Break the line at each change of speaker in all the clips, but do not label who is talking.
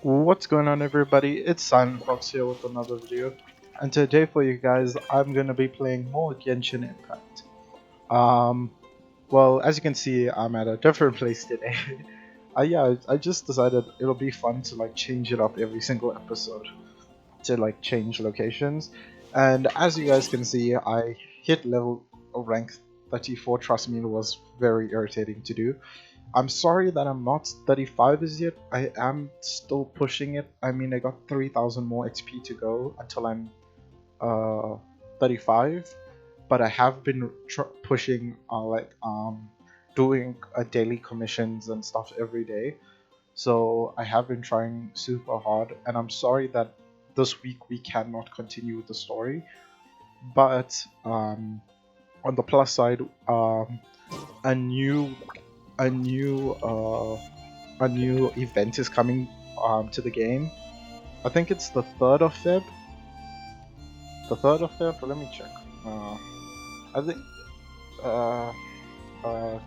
What's going on, everybody? It's Silent Fox here with another video, and today for you guys I'm gonna be playing more Genshin Impact. Um well, as you can see, I'm at a different place today. I just decided it'll be fun to like change it up every single episode, to like change locations. And as you guys can see, I hit level rank 34. Trust me, it was very irritating to do. I'm sorry that I'm not 35 as yet. I am still pushing it. I mean, I got 3,000 more XP to go until I'm uh 35, but I have been pushing doing daily commissions and stuff every day. So I have been trying super hard, and I'm sorry that this week we cannot continue with the story. But on the plus side, a new a new uh, a new event is coming to the game. I think it's the 3rd of Feb. The 3rd of Feb. Let me check. I think uh,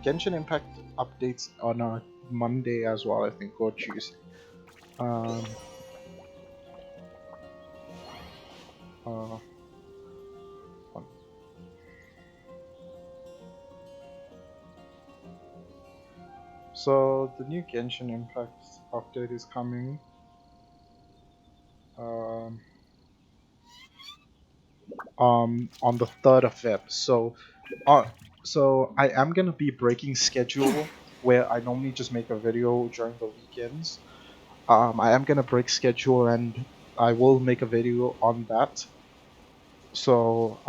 Genshin Impact updates on a Monday as well. I think, or Tuesday. Um, uh, so the new Genshin Impact update is coming. On the 3rd of Feb. Uh, so I am gonna be breaking schedule where I normally just make a video during the weekends. I am gonna break schedule and I will make a video on that. So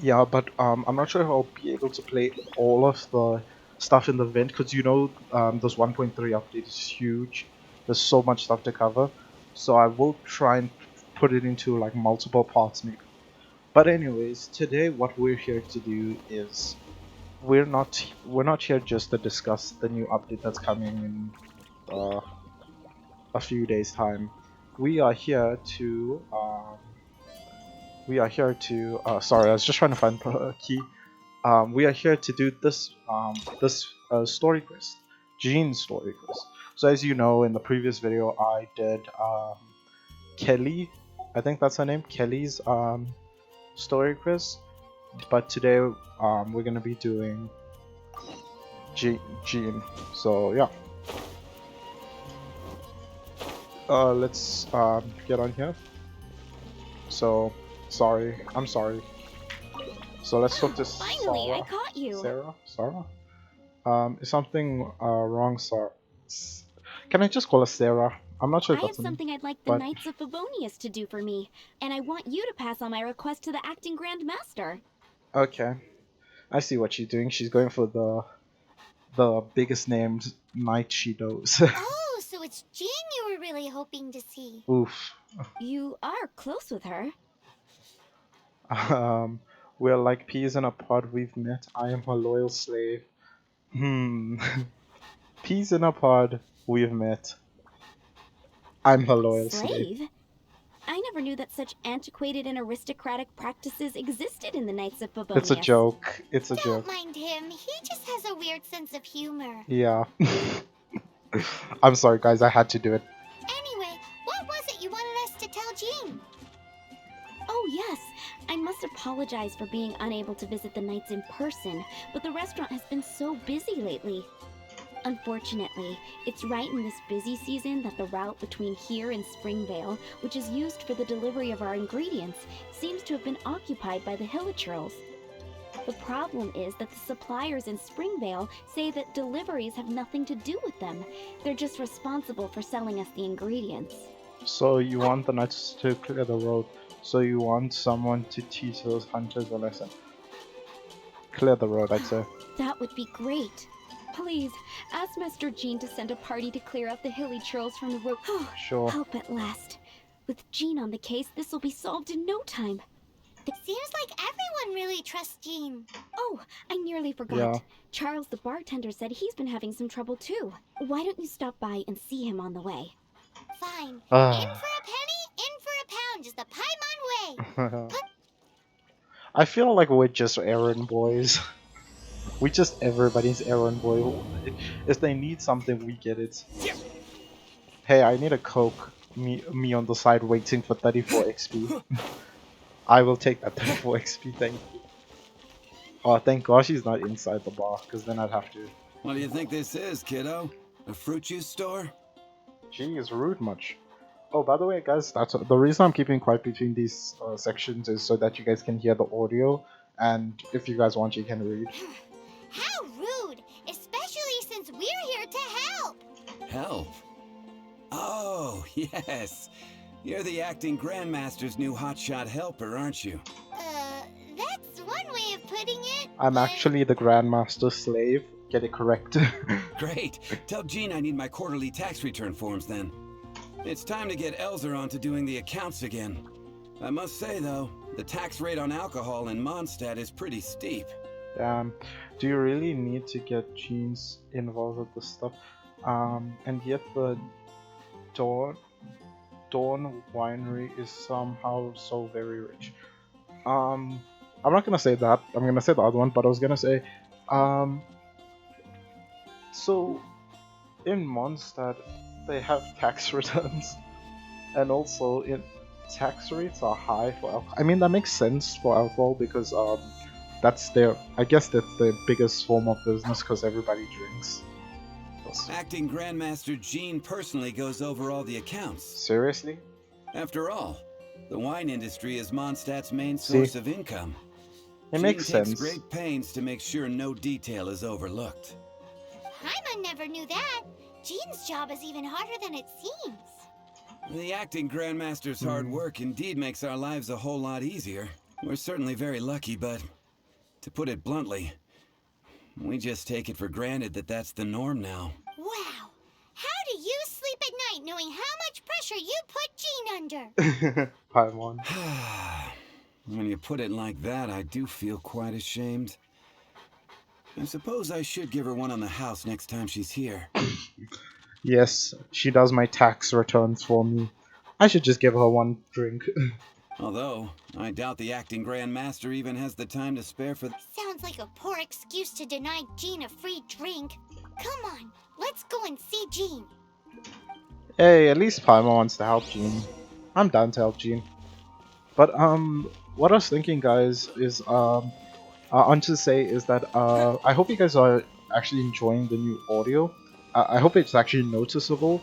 yeah, but I'm not sure if I'll be able to play all of the stuff in the event, because this 1.3 update is huge. There's so much stuff to cover. So I will try and put it into like multiple parts maybe. But anyways, today what we're here to do is we're not here just to discuss the new update that's coming in a few days time. We are here to sorry, I was just trying to find the key. We are here to do this story quest, Jean's story quest. So as you know, in the previous video I did Kelly, I think that's her name, Kelly's story quest. But today we're gonna be doing Jean. So yeah, let's get on here. So I'm sorry. So let's talk to
Finally,
Sarah.
I caught you.
Sarah. Is something wrong, Sarah? Can I just call her Sarah? I'm not sure
I
if
have
that's a name,
something I'd like the
but
Knights of Favonius to do for me, and I want you to pass on my request to the acting grandmaster.
okay. I see what she's doing. She's going for the biggest named knight she knows.
Oh, so it's Jean you were really hoping to see.
Oof.
You are close with her.
Um, we're like peas in a pod. We've met. I am her loyal slave. Hmm. Peas in a pod. We've met. I'm her loyal slave.
Slave? I never knew that such antiquated and aristocratic practices existed in the Knights of
It's a
Favonius.
joke. It's a
Don't
joke.
mind him, he just has a weird sense of humor.
Yeah. I'm sorry, guys. I had to do it.
Anyway, what was it you wanted us to tell Jean?
Oh, yes. I must apologize for being unable to visit the Knights in person, but the restaurant has been so busy lately. Unfortunately, it's right in this busy season that the route between here and Springvale, which is used for the delivery of our ingredients, seems to have been occupied by the Hilichurls. The problem is that the suppliers in Springvale say that deliveries have nothing to do with them. They're just responsible for selling us the ingredients.
So you want the knights to clear the road. So you want someone to teach those hunters a lesson. Clear the road, I'd say.
That would be great. Please, ask Master Jean to send a party to clear out the Hilichurls from the road.
Sure.
Hope at last. With Jean on the case, this will be solved in no time.
Seems like everyone really trusts Jean.
Oh, I nearly forgot.
Yeah.
Charles the bartender said he's been having some trouble too. Why don't you stop by and see him on the way?
Fine. In for
Ah.
a penny, in for a pound, just a Paimon way.
I feel like we're just errand boys. We just everybody's errand boy. If they need something, we get it. Hey, I need a Coke. Me on the side waiting for 34 XP. I will take that 34 XP, thank you. Oh, thank God she's not inside the bar, because then I'd have to.
What do you think this is, kiddo? A fruit juice store?
Gee, is rude much. Oh, by the way, guys, that's the reason I'm keeping quiet between these sections is so that you guys can hear the audio, and if you guys want, you can read.
How rude! Especially since we're here to help!
Help? Oh, yes. You're the acting grandmaster's new hotshot helper, aren't you?
That's one way of putting it.
I'm
but-
actually the grandmaster slave. Get it correct.
Great. Tell Jean I need my quarterly tax return forms then. It's time to get Elzer on to doing the accounts again. I must say, though, the tax rate on alcohol in Mondstadt is pretty steep.
Do you really need to get genes involved with this stuff? And yet the Dawn Winery is somehow so very rich. I'm not gonna say that. I'm gonna say the other one, but I was gonna say, so in Mondstadt they have tax returns, and also in tax rates are high for alcohol. I mean that makes sense for alcohol because that's their. I guess that's their biggest form of business because everybody drinks.
Acting Grandmaster Jean personally goes over all the accounts.
Seriously?
After all, the wine industry is Mondstadt's main
See?
source of income.
It
Jean
makes
takes
sense.
great pains to make sure no detail is overlooked.
Paimon never knew that. Jean's job is even harder than it seems.
The acting Grandmaster's hard work indeed makes our lives a whole lot easier. We're certainly very lucky, but to put it bluntly, we just take it for granted that that's the norm now.
Wow. How do you sleep at night knowing how much pressure you put Jean under?
Paimon.
When you put it like that, I do feel quite ashamed. I suppose I should give her one on the house next time she's here.
Yes, she does my tax returns for me. I should just give her one drink.
Although, I doubt the acting Grandmaster even has the time to spare for...
Sounds like a poor excuse to deny Jean a free drink. Come on, let's go and see Jean.
Hey, at least Paimon wants to help Jean. I'm down to help Jean. But what I was thinking, guys, is on to say is that I hope you guys are actually enjoying the new audio. I hope it's actually noticeable.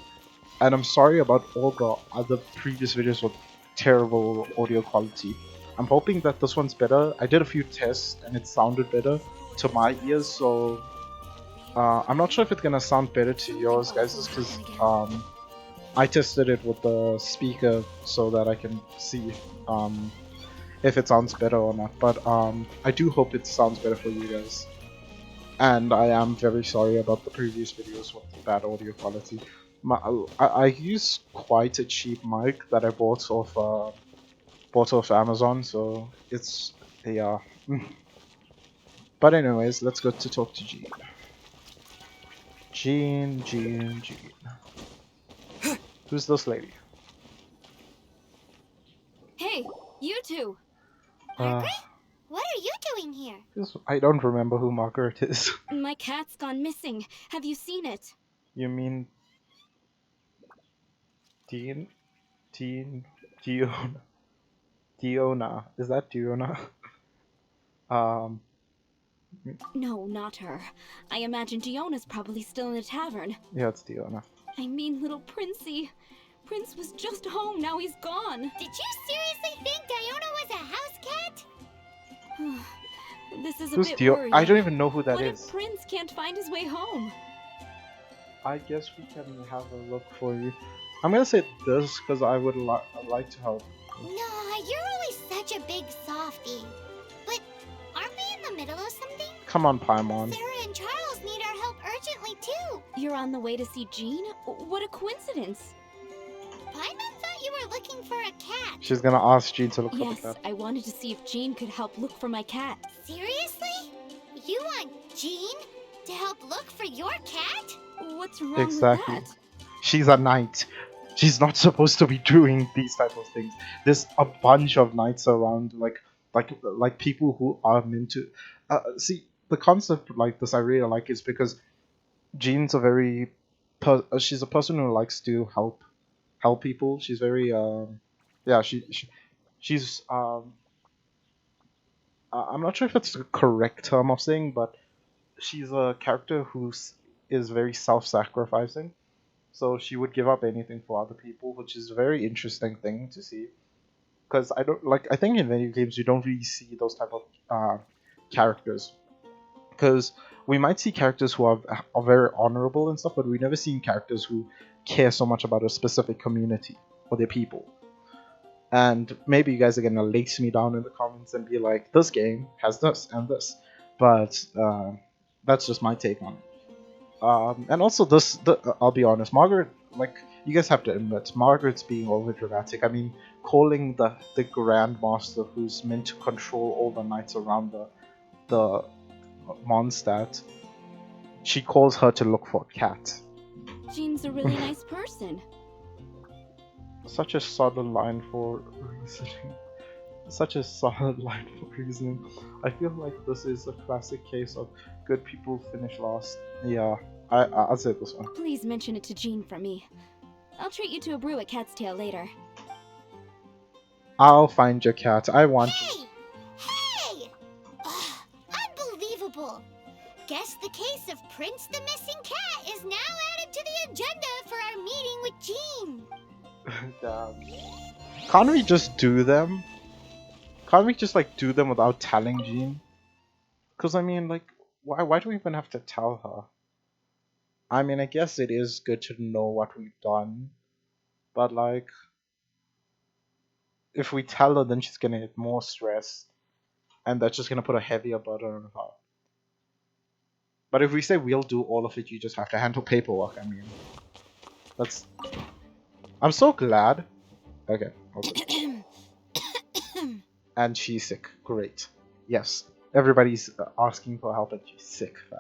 And I'm sorry about all the other previous videos with terrible audio quality. I'm hoping that this one's better. I did a few tests and it sounded better to my ears, so I'm not sure if it's gonna sound better to yours guys, just because I tested it with the speaker so that I can see if it sounds better or not. But I do hope it sounds better for you guys. And I am very sorry about the previous videos with bad audio quality. I use quite a cheap mic that I bought off Amazon, so it's yeah. But anyways, let's go to talk to Jean. Jean. Who's this lady?
Hey, you two!
What are you doing here?
I don't remember who Margaret is.
My cat's gone missing. Have you seen it?
You mean Dean? Diona? Diona? Is that Diona?
No, not her. I imagine Diona's probably still in the tavern.
Yeah, it's Diona.
I mean, little Princey. Prince was just home, now he's gone.
Did you seriously think Diona was a house cat?
This is a
Who's
bit
Dio?
worrying.
I don't even know who that
What
is.
if Prince can't find his way home?
I guess we can have a look for you. I'm gonna say this because I would like to help.
Nah, you're always such a big softie. But aren't we in the middle of something?
Come on, Paimon.
Sarah and Charles need our help urgently too.
You're on the way to see Jean? What a coincidence.
Paimon thought you were looking for a cat.
She's gonna ask Jean to look for the
Yes,
cat.
I wanted to see if Jean could help look for my cat.
Seriously? You want Jean to help look for your cat?
What's wrong
Exactly.
with that?
She's a knight. She's not supposed to be doing these type of things. There's a bunch of knights around, like people who are meant to. See, the concept like this I really like is because Jean's a very she's a person who likes to help people. She's very yeah, she's I'm not sure if it's the correct term of saying, but she's a character is very self-sacrificing. So she would give up anything for other people, which is a very interesting thing to see. Because I think in video games you don't really see those type of characters. Because we might see characters who are very honorable and stuff, but we never seen characters who care so much about a specific community or their people. And maybe you guys are gonna lace me down in the comments and be like, this game has this and this, but that's just my take on it. And also I'll be honest, Margaret, like, you guys have to admit, Margaret's being over dramatic. I mean, calling the grandmaster who's meant to control all the knights around the Mondstadt, she calls her to look for a cat.
Jean's a really nice person.
Such a solid line for reasoning. Such a solid line for reasoning. I feel like this is a classic case of good people finish last. Yeah, I'll say this one.
Please mention it to Jean from me. I'll treat you to a brew at Cat's Tail later.
I'll find your cat. I want you.
Hey! Ugh, unbelievable! Guess the case of Prince the Missing Cat is now added to the agenda for our meeting with Jean.
Damn. Can't we just do them? Can't we just like do them without telling Jean? Cause I mean, like, why do we even have to tell her? I mean, I guess it is good to know what we've done, but like, if we tell her, then she's gonna get more stressed, and that's just gonna put a heavier burden on her. But if we say we'll do all of it, you just have to handle paperwork. I mean, that's. I'm so glad. Okay. And she's sick. Great. Yes. Everybody's asking for help, and she's sick, fam.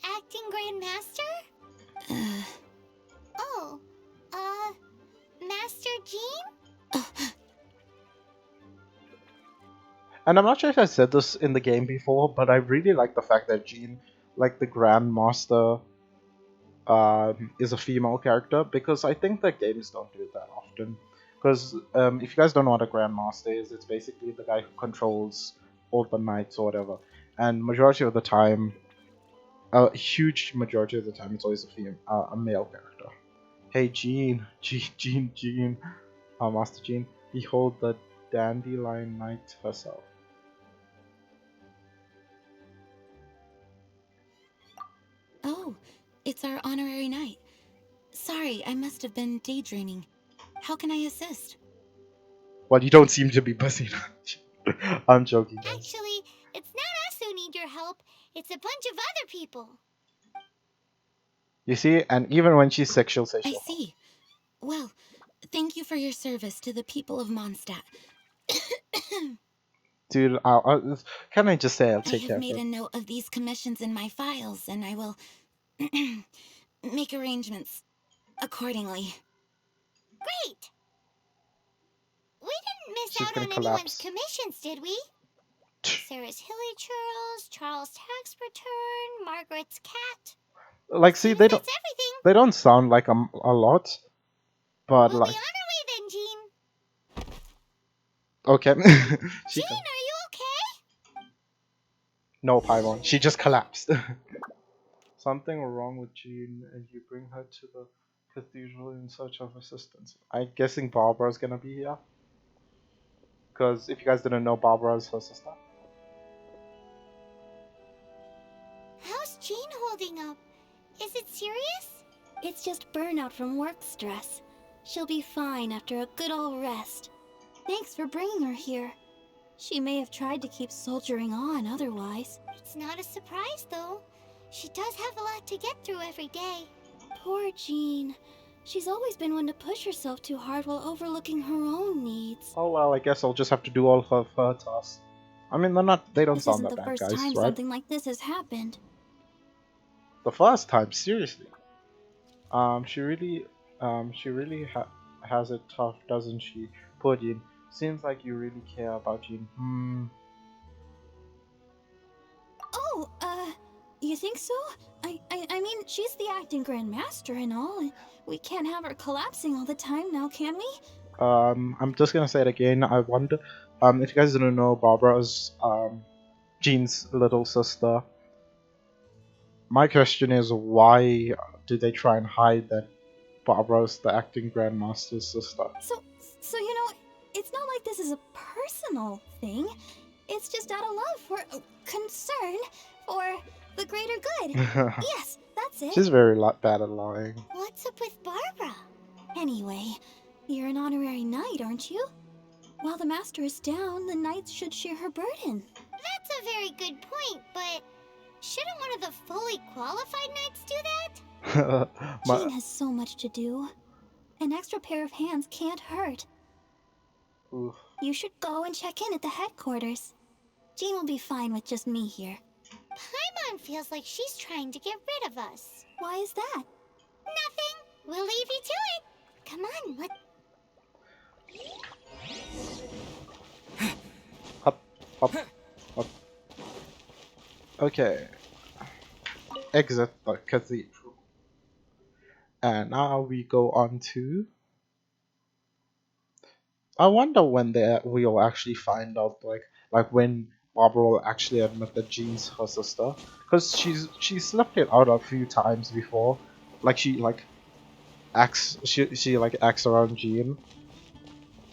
Acting Grandmaster? Oh, Master Jean?
And I'm not sure if I said this in the game before, but I really like the fact that Jean, like the Grandmaster, is a female character, because I think that games don't do it that often. Because if you guys don't know what a Grandmaster is, it's basically the guy who controls all the knights or whatever. And majority of the time, a huge majority of the time, it's always a male character. Hey Jean, Jean, Master Jean, behold the dandelion knight herself.
Oh, it's our honorary knight. Sorry, I must have been daydreaming. How can I assist?
Well, you don't seem to be busy. I'm joking, guys.
Actually, it's not us who need your help. It's a bunch of other people.
You see, and even when she's sick, she'll say
I
she'll help.
see. Well, thank you for your service to the people of Mondstadt.
Dude, can I just say I'll
I
take care
have
of
made
it?
a note of these commissions in my files, and I will make arrangements accordingly.
Great! We didn't miss
She's
out
gonna
on anyone's
collapse.
commissions, did we? Sarah's Hilly Churls, Charles' tax return, Margaret's cat.
Like, see,
Seems that's everything.
they don't sound like a lot, but
We'll
like,
be on our way then, Jean.
okay.
Jean, are you okay?
No, Paimon. She just collapsed. Something wrong with Jean, and you bring her to the cathedral in search of assistance. I'm guessing Barbara's gonna be here. Because if you guys didn't know, Barbara's her sister.
How's Jean holding up? Is it serious?
It's just burnout from work stress. She'll be fine after a good old rest. Thanks for bringing her here. She may have tried to keep soldiering on otherwise.
It's not a surprise, though. She does have a lot to get through every day.
Poor Jean. She's always been one to push herself too hard while overlooking her own needs.
Oh well, I guess I'll just have to do all of her tasks. I mean, they don't
This
sound
isn't
that
the
bad,
first
guys,
time
right?
something like this has happened.
The first time, seriously. She really has it tough, doesn't she? Poor Jean. Seems like you really care about Jean.
Oh,
You think so? I mean, she's the acting grandmaster and all, and we can't have her collapsing all the time now, can we?
I'm just gonna say it again. I wonder, if you guys don't know, Barbara's Jean's little sister. My question is, why do they try and hide that Barbara's the acting grandmaster's sister?
So you know, it's not like this is a personal thing. It's just out of love for concern for the greater good. Yes, that's it.
She's very bad at lying.
What's up with Barbara?
Anyway, you're an honorary knight, aren't you? While the master is down, the knights should share her burden.
That's a very good point, but shouldn't one of the fully qualified knights do that?
Jean has so much to do. An extra pair of hands can't hurt.
Oof.
You should go and check in at the headquarters. Jean will be fine with just me here.
Paimon feels like she's trying to get rid of us.
Why is that?
Nothing. We'll leave you to it. Come on, let...
Up, up, up. Okay. Exit the cathedral. And now we go on to... I wonder when we'll actually find out, like when Barbara will actually admit that Jean's her sister, because she's left it out a few times before, like she acts acts around Jean.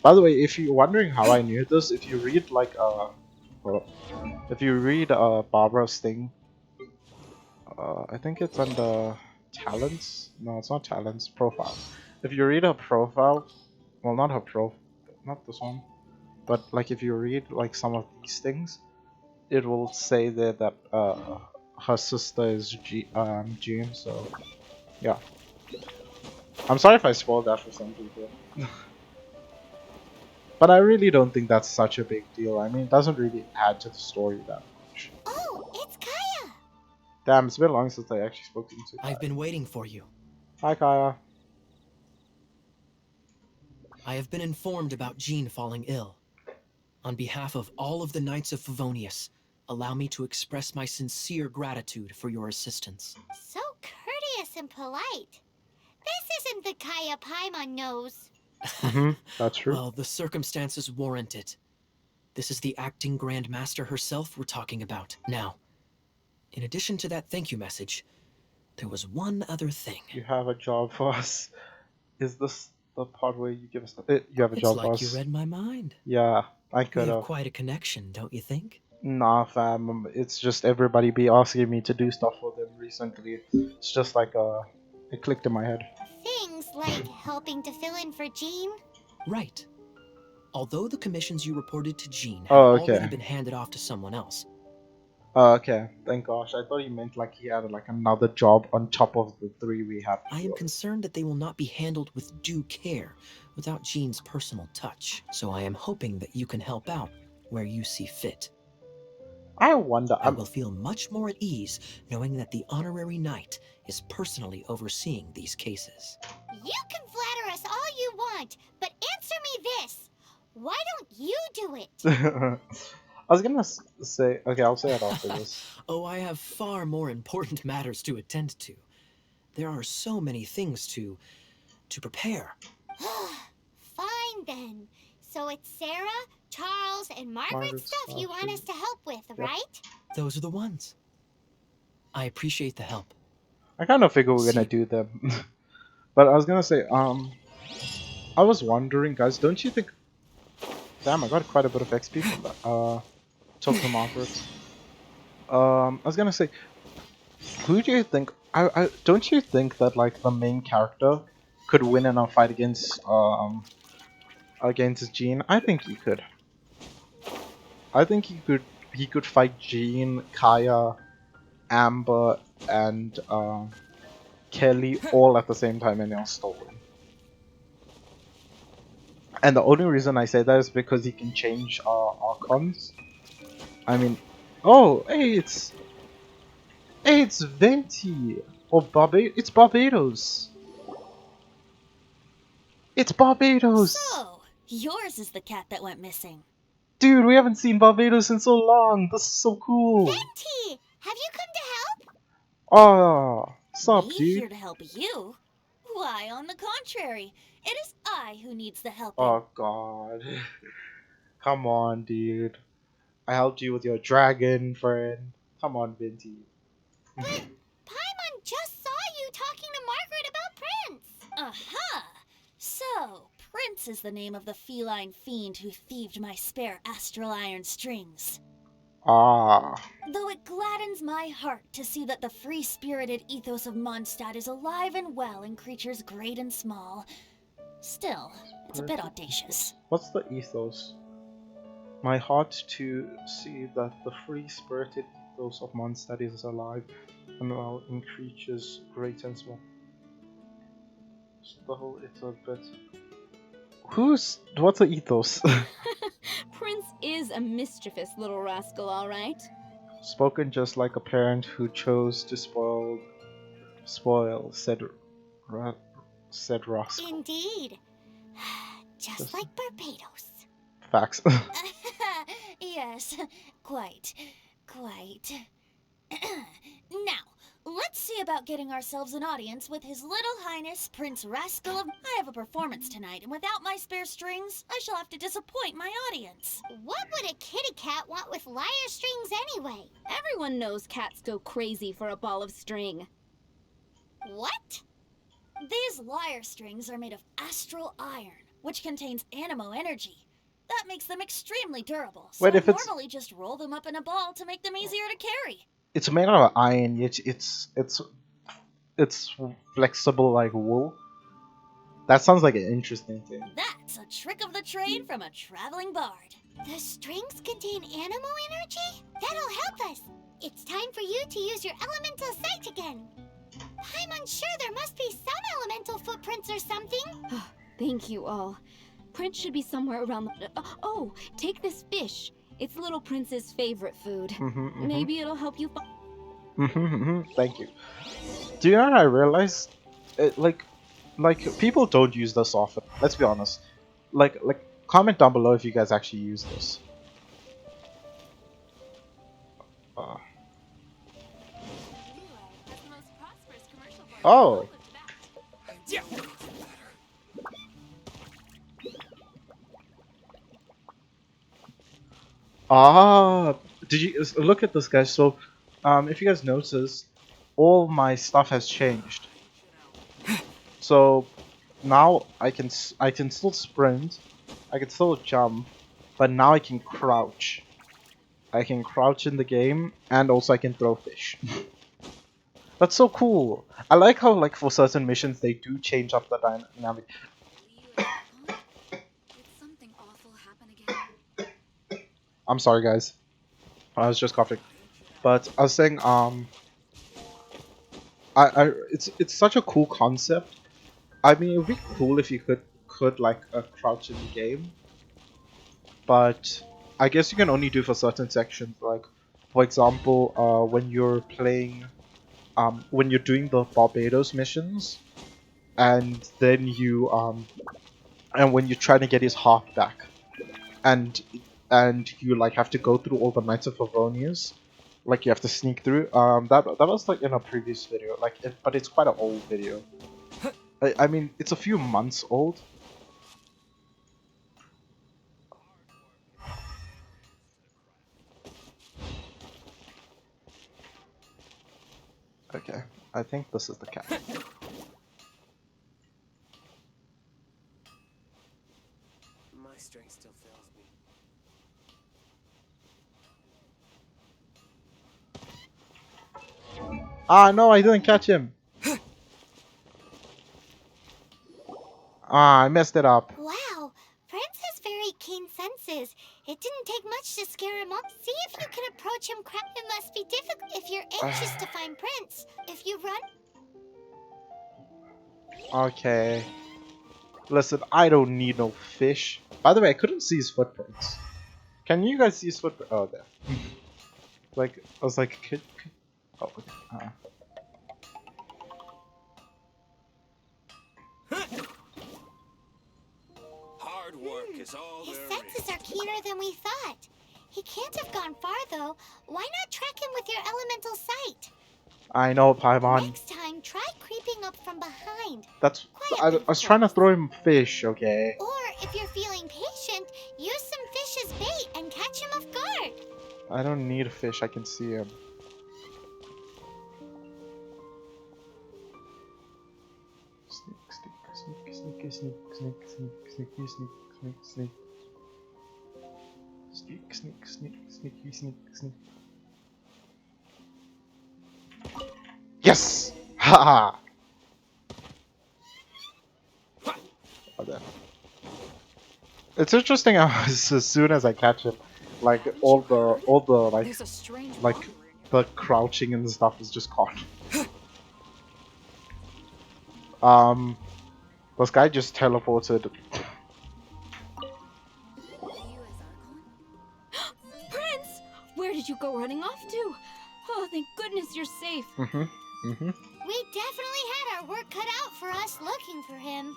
By the way, if you're wondering how I knew this, if you read Barbara's thing, I think it's under talents. No, it's not talents. Profile. If you read her profile, well, not her profile. Not this one, but like if you read like some of these things, it will say there that her sister is Jean. So yeah, I'm sorry if I spoiled that for some people, but I really don't think that's such a big deal. I mean, it doesn't really add to the story that much.
Oh, it's Kaya!
Damn, it's been long since I actually spoke to you.
I've been waiting for you.
Hi, Kaya.
I have been informed about Jean falling ill. On behalf of all of the Knights of Favonius, allow me to express my sincere gratitude for your assistance.
So courteous and polite. This isn't the Kaya Paimon knows.
That's true.
Well, the circumstances warrant it. This is the acting grandmaster herself we're talking about. Now, in addition to that thank you message, there was one other thing.
You have a job for us. Is this the part where you give us you have a job for us?
It's like you read my mind.
Yeah, I
We
could
have
have.
quite a connection, don't you think?
Nah, fam. It's just everybody be asking me to do stuff for them recently. It's just like it clicked in my head.
Things like helping to fill in for Jean.
Right. Although the commissions you reported to Jean have
Oh, okay.
already been handed off to someone else.
Oh, okay. Thank gosh. I thought he meant like he had like another job on top of the 3 we have.
I am concerned that they will not be handled with due care without Jean's personal touch. So I am hoping that you can help out where you see fit.
I wonder.
I will feel much more at ease knowing that the honorary knight is personally overseeing these cases.
You can flatter us all you want, but answer me this. Why don't you do it?
I was gonna say. Okay, I'll say it after this.
Oh, I have far more important matters to attend to. There are so many things to prepare.
Fine then. So it's Sarah, Charles, and Margaret's stuff you want us to help with, right?
Those are the ones. I appreciate the help.
I kind of figured we were gonna do them, but I was gonna say, I was wondering, guys, don't you think? Damn, I got quite a bit of XP from that. Talk to Margaret. I was gonna say, who do you think? I don't you think that like the main character could win in a fight against Jean? I think he could. I think he could fight Jean, Kaya, Amber, and Kelly all at the same time, and he'll still win. And the only reason I say that is because he can change Archons. I mean, oh, hey, it's Venti or It's Barbados. It's Barbados.
So, yours is the cat that went missing.
Dude, we haven't seen Barbados in so long. This is so cool.
Venti, have you come to help?
Oh, sup,
Me
dude?
here to help you? Why, on the contrary, it is I who needs the helping.
Oh god. Come on, dude. I helped you with your dragon friend. Come on, Vinty.
But Paimon just saw you talking to Margaret about Prince.
Aha! So, Prince is the name of the feline fiend who thieved my spare astral iron strings.
Ah.
Though it gladdens my heart to see that the free-spirited ethos of Mondstadt is alive and well in creatures great and small, still, it's a bit audacious.
What's the ethos? My heart to see that the free-spirited ethos of Mondstadt is alive and well in creatures great and small. Still, it's a bit. What's the ethos?
Prince is a mischievous little rascal, all right.
Spoken just like a parent who chose to spoil ra- said rascal.
Indeed. Just like Barbados.
Facts.
Yes, quite. Now, let's see about getting ourselves an audience with His Little Highness Prince Rascal of... I have a performance tonight, and without my spare strings, I shall have to disappoint my audience.
What would a kitty cat want with lyre strings anyway?
Everyone knows cats go crazy for a ball of string.
What?
These lyre strings are made of astral iron, which contains animo energy. That makes them extremely durable, so
Wait,
I
if it's
normally just roll them up in a ball to make them easier to carry.
it's made out of iron, yet it's flexible like wool. That sounds like an interesting thing.
That's a trick of the trade from a traveling bard.
The strings contain animo energy? That'll help us. It's time for you to use your elemental sight again. I'm unsure there must be some elemental footprints or something.
Thank you all. Prince should be somewhere around the... Oh, take this fish. It's Little Prince's favorite food. Maybe it'll help you find...
Thank you. Do you know what I realized? Like people don't use this often. Let's be honest. Like comment down below if you guys actually use this. Oh. Ah, did you look at this, guys? So, if you guys notice, all my stuff has changed. So now I can still sprint, I can still jump, but now I can crouch. I can crouch in the game, and also I can throw fish. That's so cool. I like how like for certain missions they do change up the dynamic. I'm sorry, guys. I was just coughing. But I was saying, it's such a cool concept. I mean, it'd be cool if you could like crouch in the game, but I guess you can only do for certain sections. Like, for example, when you're playing, when you're doing the Barbados missions, and then and when you're trying to get his heart back, and you like have to go through all the Knights of Favonius, like you have to sneak through. That was like in a previous video, like, but it's quite an old video. I mean, it's a few months old. Okay, I think this is the cat.
My strength still fails me.
Ah, no, I didn't catch him. Ah, I messed it up.
Wow, Prince has very keen senses. It didn't take much to scare him off. See if you can approach him. It must be difficult if you're anxious to find Prince. If you run...
Okay. Listen, I don't need no fish. By the way, I couldn't see his footprints. Can you guys see his footprints? Oh, there. Like, I was like, oh, okay.
Hard work is all
His
there
senses
is.
are keener than we thought. He can't have gone far, though. Why not track him with your elemental sight?
I know, Paimon.
Next time, try creeping up from behind.
That's. I
Quietly
was trying to
first.
throw him fish, okay?
Or, if you're feeling patient, use some fish as bait and catch him off guard.
I don't need a fish, I can see him. Sneak, sneak, sneak, sneak, sneak, sneak, sneak, sneak, sneak, sneak. Sneak, sneak, sneak, sneaky, sneak, sneak. Yes! Haha! Oh, there. It's interesting how as soon as I catch him, like all the like
There's a strange
like
murmur in
the crouching and stuff is just gone. Um, this guy just teleported.
Prince! Where did you go running off to? Oh, thank goodness you're safe.
We definitely had our work cut out for us looking for him.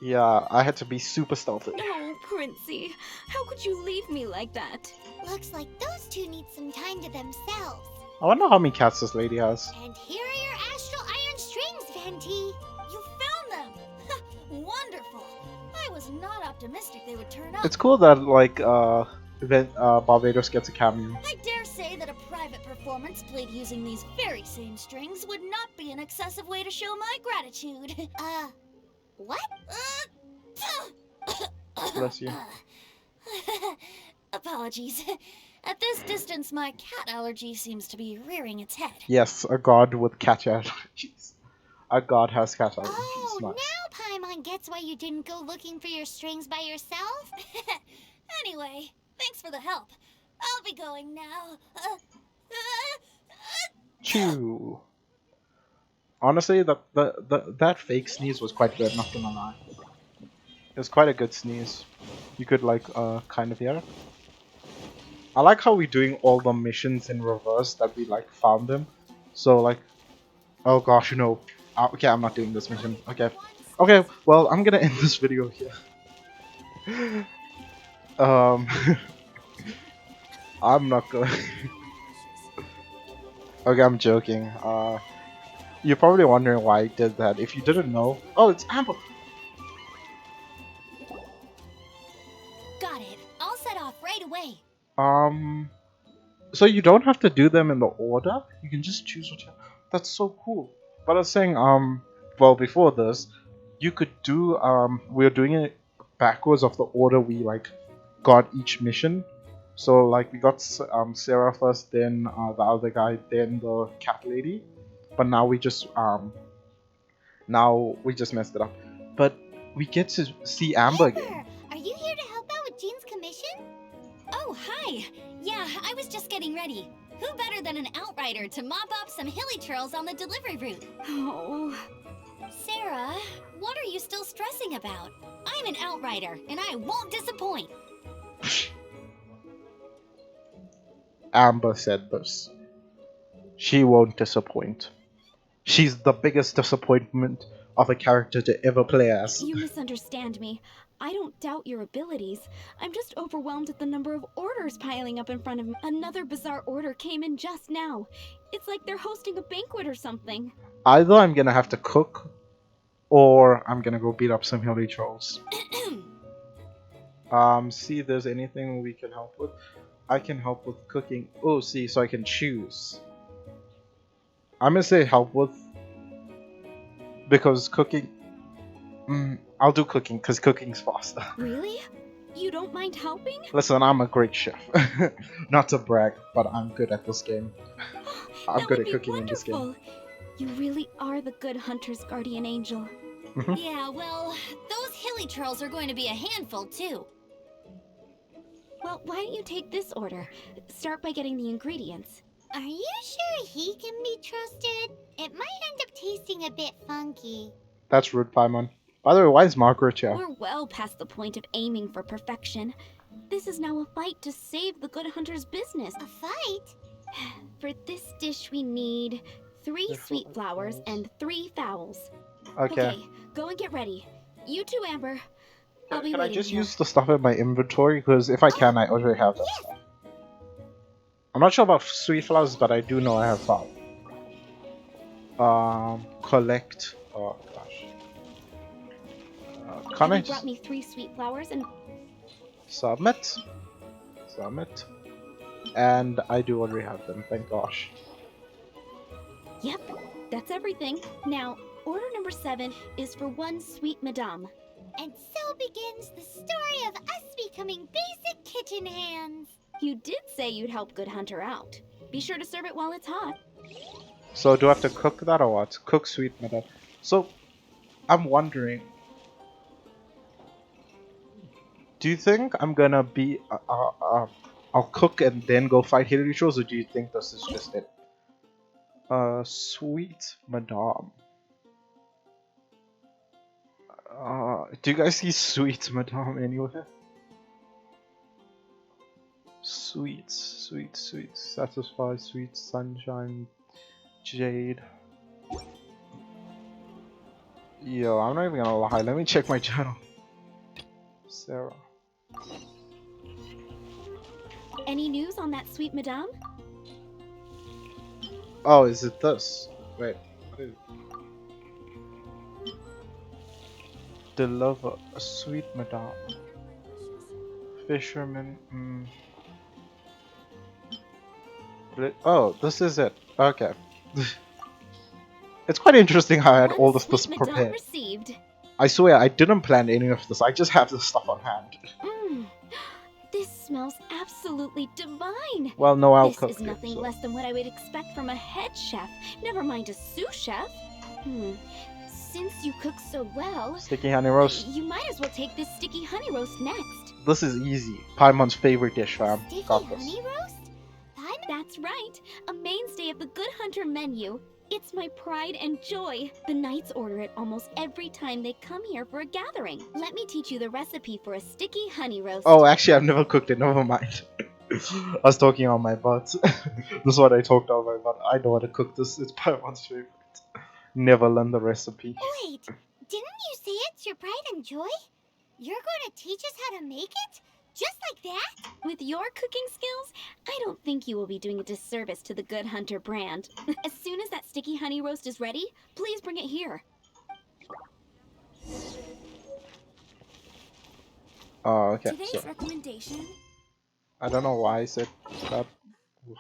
Yeah, I had to be super stealthy.
No, Princey. How could you leave me like that?
Looks like those two need some time to themselves.
I wonder how many cats this lady has.
And here are your astral iron strings, Venti.
You found them! Wonderful! I was not optimistic they would turn up.
It's cool that like Barbados gets a cameo.
I dare say that a private performance played using these very same strings would not be an excessive way to show my gratitude.
What?
Bless you.
Apologies. At this distance, my cat allergy seems to be rearing its head.
Yes, a god with cat allergies. A god has cat allergies.
Oh,
Nice.
now Paimon gets why you didn't go looking for your strings by yourself.
Anyway, thanks for the help. I'll be going now.
Chew. Honestly, that fake sneeze was quite good, not gonna lie. It was quite a good sneeze. You could like kind of hear it. I like how we're doing all the missions in reverse that we like found them. So like, oh gosh, no. Okay, I'm not doing this mission. Okay. Okay, well, I'm gonna end this video here. I'm not going. Okay, I'm joking. You're probably wondering why I did that. If you didn't know, oh, it's Amber.
Got it. I'll set off right away.
So you don't have to do them in the order. You can just choose which. That's so cool. But I was saying, well, before this, you could do, we're doing it backwards of the order we like got each mission. So like we got Sarah first, then the other guy, then the cat lady. But now we just messed it up. But we get to see Amber again.
Are you here to help out with Jean's commission?
Oh, hi. Yeah, I was just getting ready. Who better than an outrider to mop up some hilly trails on the delivery route? Oh. Sarah, what are you still stressing about? I'm an outrider, and I won't disappoint.
Amber said this. She won't disappoint. She's the biggest disappointment of a character to ever play as.
You misunderstand me. I don't doubt your abilities. I'm just overwhelmed at the number of orders piling up in front of me. Another bizarre order came in just now. It's like they're hosting a banquet or something.
Either I'm gonna have to cook, or I'm gonna go beat up some hilly trolls. See if there's anything we can help with. I can help with cooking. Oh, see, so I can choose. I'm gonna say help with, because cooking. I'll do cooking because cooking's faster.
Really? You don't mind helping?
Listen, I'm a great chef. Not to brag, but I'm good at this game. I'm good at cooking in this game.
You really are the good hunter's guardian angel.
Yeah, well, those hilly trolls are going to be a handful too.
Well, why don't you take this order? Start by getting the ingredients.
Are you sure he can be trusted? It might end up tasting a bit funky.
That's rude, Paimon. By the way, why is Margaret here?
We're well past the point of aiming for perfection. This is now a fight to save the good hunter's business.
A fight?
For this dish we need 3 sweet flowers and 3 fowls.
Okay.
Go and get ready. You too, Amber. I'll be
Can I
waiting
just
here.
use the stuff in my inventory? Because if I can, I already have that
Yes.
stuff. I'm not sure about sweet flowers, but I do know I have flour. Collect. Oh gosh. Can
Have
I
you brought
just
me 3 sweet flowers and...
submit? Submit. And I do already have them, thank gosh.
Yep, that's everything. Now, order number 7 is for 1 sweet madame.
And so begins the story of us becoming basic kitchen hands.
You did say you'd help Good Hunter out. Be sure to serve it while it's hot.
So do I have to cook that or what? Cook sweet madam. So I'm wondering, do you think I'm gonna be I'll cook and then go fight Hillary Shows, or do you think this is just it? Sweet madame. Do you guys see sweet madame anywhere? Sweet, sweet, sweet, satisfy, sweet sunshine, jade. Yo, I'm not even gonna lie. Let me check my channel. Sarah.
Any news on that sweet madame?
Oh, is it this? Wait. What is it? Deliver a sweet madame. Fisherman. Oh, this is it. Okay. It's quite interesting how I had all
One
this
sweet madame
prepared.
received.
I swear, I didn't plan any of this. I just have this stuff on hand.
Mmm, this smells absolutely divine.
Well, no, I'll
This
cook
is
it.
nothing
So.
less than what I would expect from a head chef, never mind a sous chef. Since you cook so well,
Sticky honey roast.
you might as well take this sticky honey roast next.
This is easy. Paimon's favorite dish, fam.
Sticky
Got this.
honey roast?
That's right, a mainstay of the Good Hunter menu. It's my pride and joy. The knights order it almost every time they come here for a gathering. Let me teach you the recipe for a sticky honey roast.
Oh, actually, I've never cooked it. Never mind. I was talking on my butt. This is what I talked on my butt. I know how to cook this. It's Paimon's favorite. Never learned the recipe.
Wait, didn't you say it's your pride and joy? You're going to teach us how to make it? Just like that?
With your cooking skills, I don't think you will be doing a disservice to the Good Hunter brand. As soon as that sticky honey roast is ready, please bring it here.
Oh, okay.
Today's
So
recommendation.
I don't know why I said that.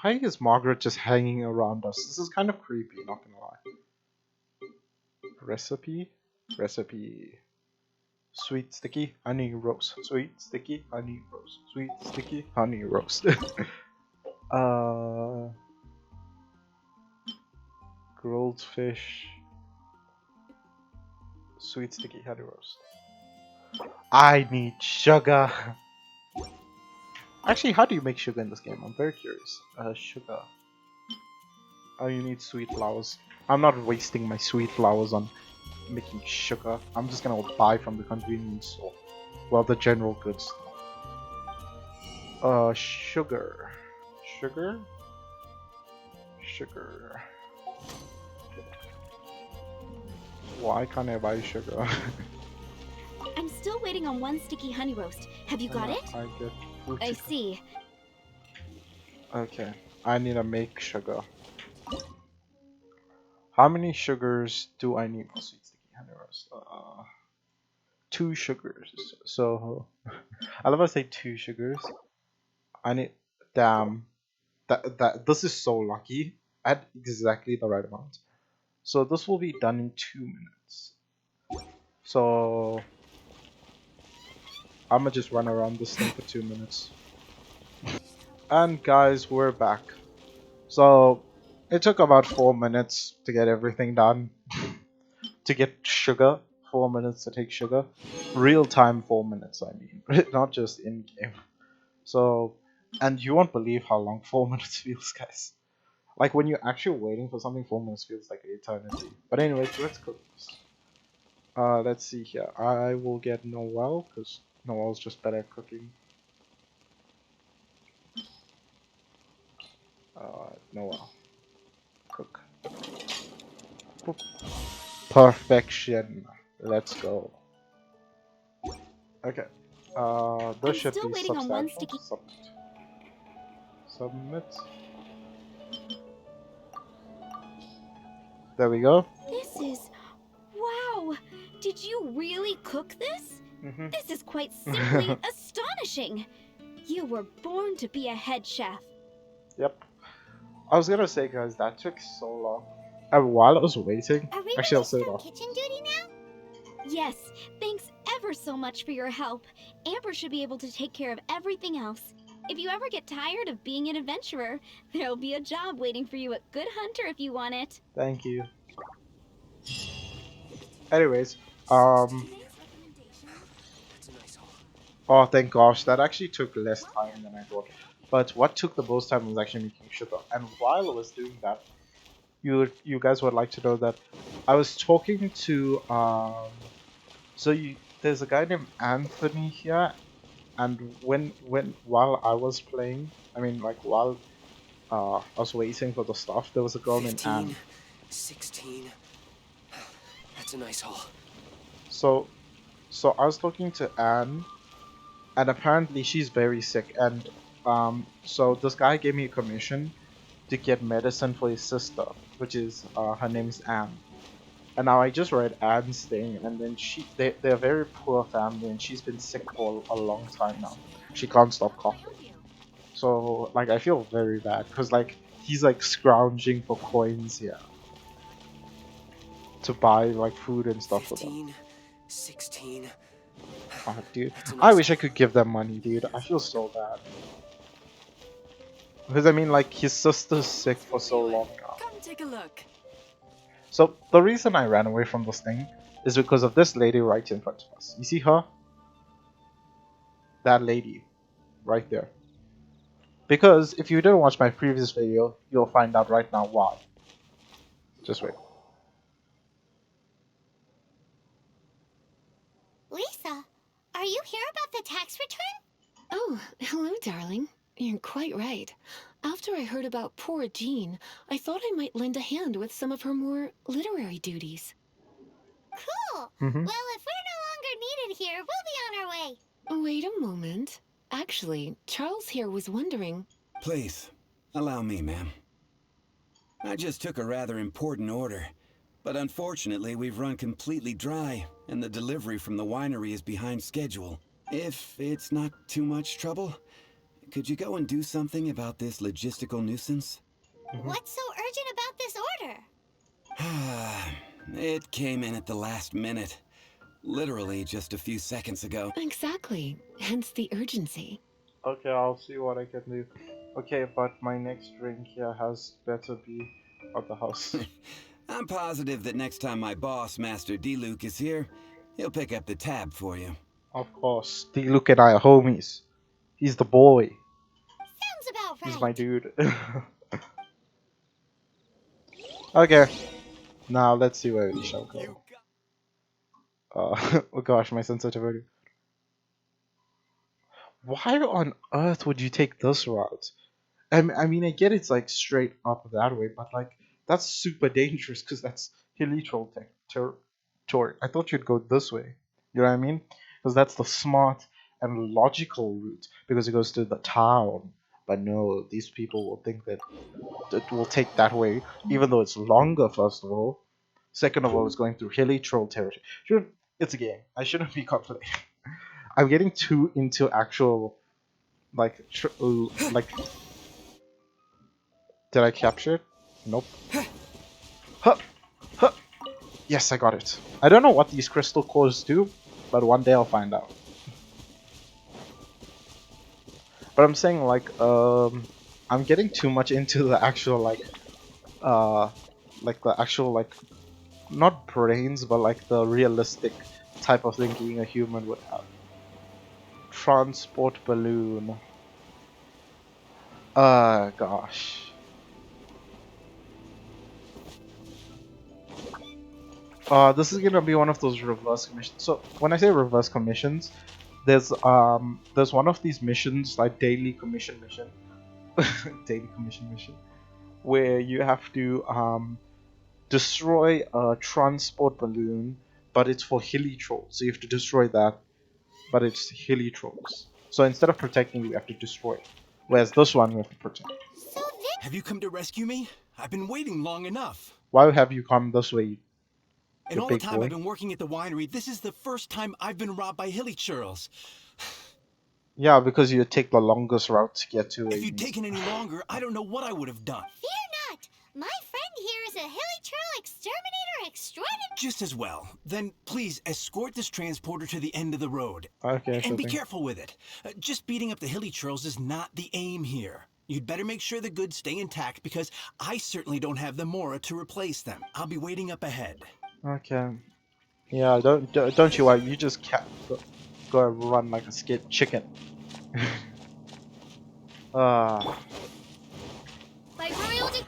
Why is Margaret just hanging around us? This is kind of creepy, not gonna lie. Recipe? Recipe. Sweet sticky honey roast. Sweet sticky honey roast. Sweet sticky honey roast. Grilled fish. Sweet sticky honey roast. I need sugar. Actually, how do you make sugar in this game? I'm very curious. Sugar. Oh, you need sweet flowers. I'm not wasting my sweet flowers on making sugar. I'm just gonna buy from the convenience store. Well, the general goods. Sugar. Sugar? Sugar. Why can't I buy sugar?
I'm still waiting on one sticky honey roast. Have you got it?
I get fruit
I
sugar.
see.
Okay, I need to make sugar. How many sugars do I need for sweet sticky honey roast? 2 sugars. So I love how I say 2 sugars. I need. Damn. This is so lucky. I had exactly the right amount. So this will be done in 2 minutes. So I'ma just run around this thing for 2 minutes. And guys, we're back. So it took about 4 minutes to get everything done. To get sugar, 4 minutes to take sugar. Real time 4 minutes, I mean, not just in game. So, and you won't believe how long 4 minutes feels, guys. Like when you're actually waiting for something, 4 minutes feels like eternity. But anyways, let's cook this. Let's see here. I will get Noel because Noel's just better at cooking. Noel, cook. Boop. Perfection. Let's go. Okay. This
I'm
should
still
be
waiting on one
substantial.
sticky.
Submit. There we go.
This is... Wow! Did you really cook this?
Hmm.
This is quite simply astonishing! You were born to be a head chef.
Yep. I was gonna say, guys, that took so long. And while I was waiting,
Are we
actually, I'll
released
say it
from
off.
kitchen duty now?
Yes, thanks ever so much for your help. Amber should be able to take care of everything else. If you ever get tired of being an adventurer, there'll be a job waiting for you at Good Hunter if you want it.
Thank you. Anyways, um,
That's a nice haul.
oh, thank gosh, that actually took less time than I thought. But what took the most time was actually making sugar. And while I was doing that, you guys would like to know that I was talking to so there's a guy named Anthony here, and when while I was playing, I mean like while I was waiting for the stuff, there was a girl named
15,
Anne.
16. That's a nice haul.
So so I was talking to Anne, and apparently she's very sick, and so this guy gave me a commission to get medicine for his sister, which is her name's Anne. And now I just read Anne's thing, and then they're a very poor family, and she's been sick for a long time now. She can't stop coughing. So like I feel very bad because like he's like scrounging for coins here to buy like food and stuff for them.
15, 16.
Oh, dude,
That's a
I
nice
wish I
haul.
could give them money, dude. I feel so bad because I mean like his sister's sick for so long now.
Come take a look.
So the reason I ran away from this thing is because of this lady right in front of us. You see her? That lady right there. Because if you didn't watch my previous video, you'll find out right now why. Just wait.
Lisa, are you here about the tax return?
Oh, hello, darling. You're quite right. After I heard about poor Jean, I thought I might lend a hand with some of her more literary duties.
Cool.
Mm-hmm.
Well, if we're no longer needed here, we'll be on our way.
Wait a moment. Actually, Charles here was wondering.
Please, allow me, ma'am. I just took a rather important order, but unfortunately we've run completely dry, and the delivery from the winery is behind schedule. If it's not too much trouble, could you go and do something about this logistical nuisance?
What's so urgent about this order?
It came in at the last minute. Literally just a few seconds ago.
Exactly. Hence the urgency.
Okay, I'll see what I can do. Okay, but my next drink here has better be at the house.
I'm positive that next time my boss, Master D-Luke, is here, he'll pick up the tab for you.
Of course, D-Luke and I are homies. He's the boy.
Sounds about right.
He's my dude. Okay, now let's see where we shall go. Oh gosh, my sensitivity. Why on earth would you take this route? I mean, I get it's like straight up that way, but like that's super dangerous because that's hilly troll territory. I thought you'd go this way. You know what I mean? Because that's the smart and logical route because it goes to the town. But no, these people will think that it will take that way, even though it's longer. First of all, second of all, it's going through hilly troll territory. It's a game. I shouldn't be confident. I'm getting too into actual like. Did I capture it? Nope. Huh. Huh. Yes, I got it. I don't know what these crystal cores do, but one day I'll find out. But I'm saying I'm getting too much into the actual the actual not brains, but like the realistic type of thinking a human would have. Transport balloon. Gosh. This is gonna be one of those reverse commissions. So when I say reverse commissions, there's one of these missions like daily commission mission, daily commission mission, where you have to destroy a transport balloon, but it's for hilly trolls. So you have to destroy that, but it's hilly trolls. So instead of protecting, you have to destroy it. Whereas this one, you have to protect.
So this...
Have you come to rescue me? I've been waiting long enough.
Why have you come this way,
In
you
all the
big
time I've
boy?
been working at the winery, this is the first time I've been robbed by hilly churls.
Yeah, because you take the longest route to get to
If you'd
Hades.
taken any longer, I don't know what I would have done.
Fear not! My friend here is a hilly churl exterminator extraordinary.
Just as well. Then please escort this transporter to the end of the road.
Okay,
And
sure
be
thing.
careful with it. Just beating up the hilly churls is not the aim here. You'd better make sure the goods stay intact because I certainly don't have the Mora to replace them. I'll be waiting up ahead.
Okay. Yeah, don't you worry. You just go and run like a scared chicken. Ah.
By royalty.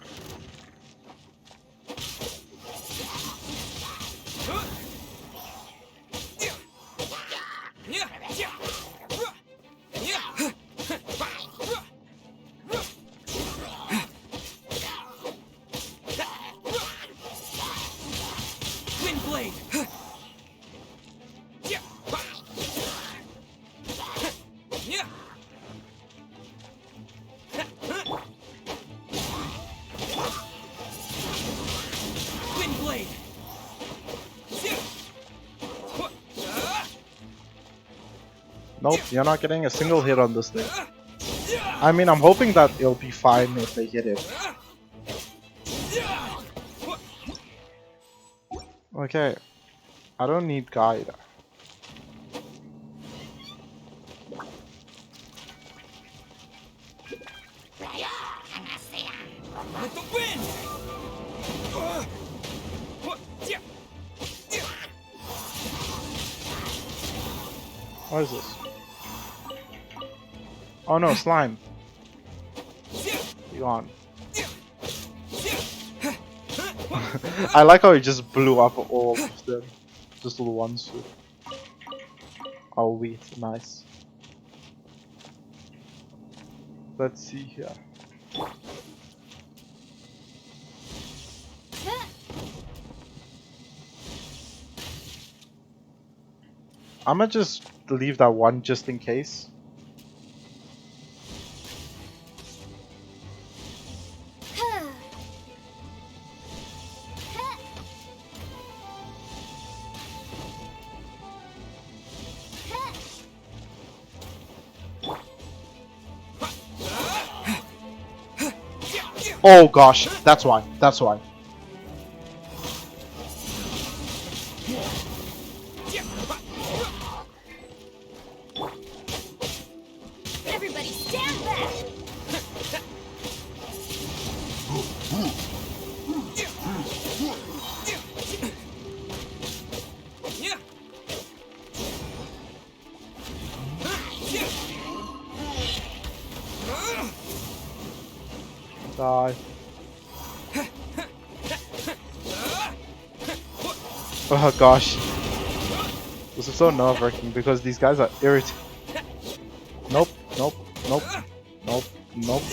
Wind blade! Wind blade!
Nope, you're not getting a single hit on this thing. I mean, I'm hoping that it'll be fine if they hit it. Okay. I don't need guide.
With the wind!
What is this? Oh no, slime. You on. I like how he just blew up all of them. Just the ones who are weak. Nice. Let's see here. I'ma just leave that one just in case. Oh gosh, that's why. That's why.
Everybody stand back!
Die. Oh gosh. This is so nerve-wracking because these guys are irritating. Nope, nope, nope, nope, nope.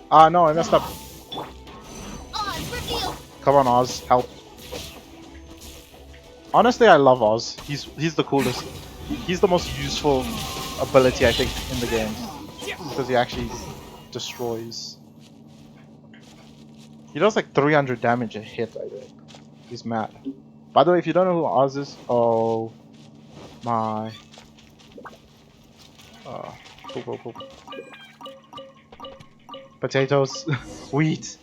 Ah no, I messed up.
Oz, reveal!
Come on, Oz, help. Honestly, I love Oz. He's the coolest. He's the most useful ability I think in the game because he actually destroys. He does like 300 damage a hit, I think. He's mad. By the way, if you don't know who Oz is, oh my. Poop, poop, poop. Potatoes, wheat.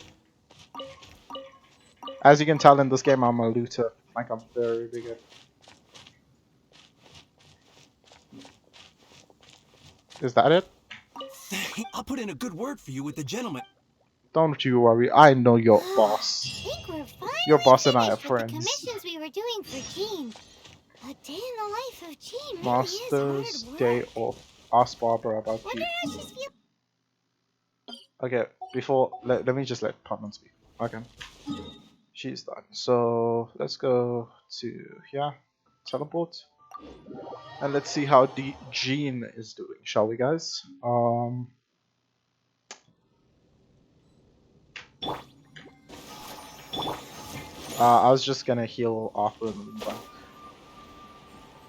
As you can tell in this game, I'm a looter. Like I'm very big at. Is that it?
I'll put in a good word for you with the gentleman.
Don't you worry, I know your boss.
I think we're finally
Your boss and I are
finished with the
friends.
commissions we were doing for Jean. A day in the life of Jean really
Master's
is hard work.
Day Off. Ask Barbara about
Wonder
you.
how she's feeling.
Okay, before let me just let Putman speak. Okay. She's done. So let's go to here. Teleport. And let's see how Jean is doing, shall we guys? I was just gonna heal Arthur in the meantime.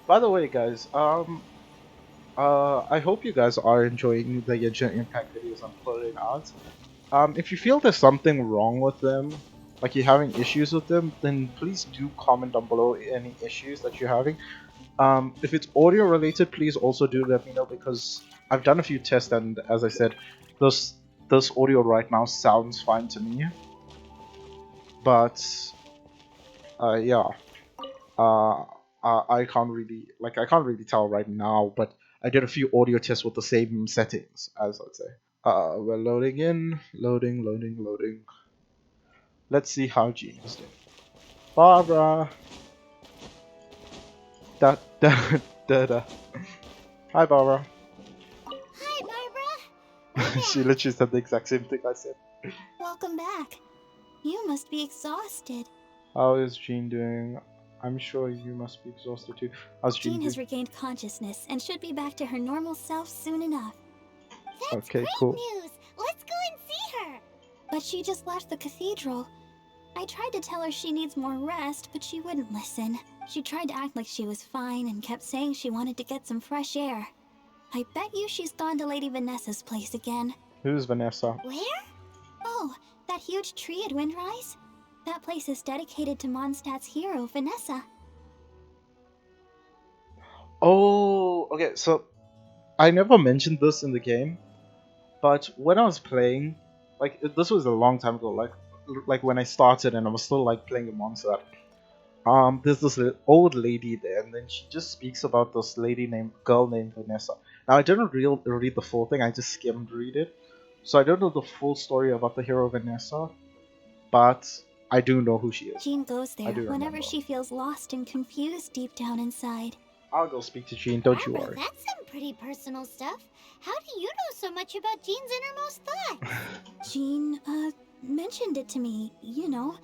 By the way, guys, I hope you guys are enjoying the Genshin Impact videos I'm putting out. If you feel there's something wrong with them, like you're having issues with them, then please do comment down below any issues that you're having. If it's audio related, please also do let me know, because I've done a few tests, and as I said, this this audio right now sounds fine to me. But yeah, uh, I can't really tell right now. But I did a few audio tests with the same settings, as I'd say. We're loading in, loading. Let's see how Gene is doing. Barbara, da da da da. Hi, Barbara.
Hi, Barbara. We're
She
back.
literally said the exact same thing I said.
Welcome back. You must be exhausted.
How is Jean doing? I'm sure you must be exhausted too. How's Jean
Jean has
doing?
regained consciousness and should be back to her normal self soon enough.
That's
Okay,
great
cool.
news. Let's go and see her.
But she just left the cathedral. I tried to tell her she needs more rest, but she wouldn't listen. She tried to act like she was fine and kept saying she wanted to get some fresh air. I bet you she's gone to Lady Vanessa's place again.
Who's Vanessa?
Where?
Oh, that huge tree at Windrise? That place is dedicated to Mondstadt's hero, Vanessa.
Oh, okay, so I never mentioned this in the game, but when I was playing, like this was a long time ago, like when I started and I was still like playing a monster. There's this old lady there, and then she just speaks about this girl named Vanessa. Now I didn't read the full thing; I just skimmed read it, so I don't know the full story about the hero Vanessa, but I do know who she is.
Jean goes
I
there
do
whenever
remember.
she feels lost and confused deep down inside.
I'll go speak to Jean. Don't you
Barbara,
worry.
that's some pretty personal stuff. How do you know so much about Jean's innermost thoughts?
Jean, mentioned it to me, you know,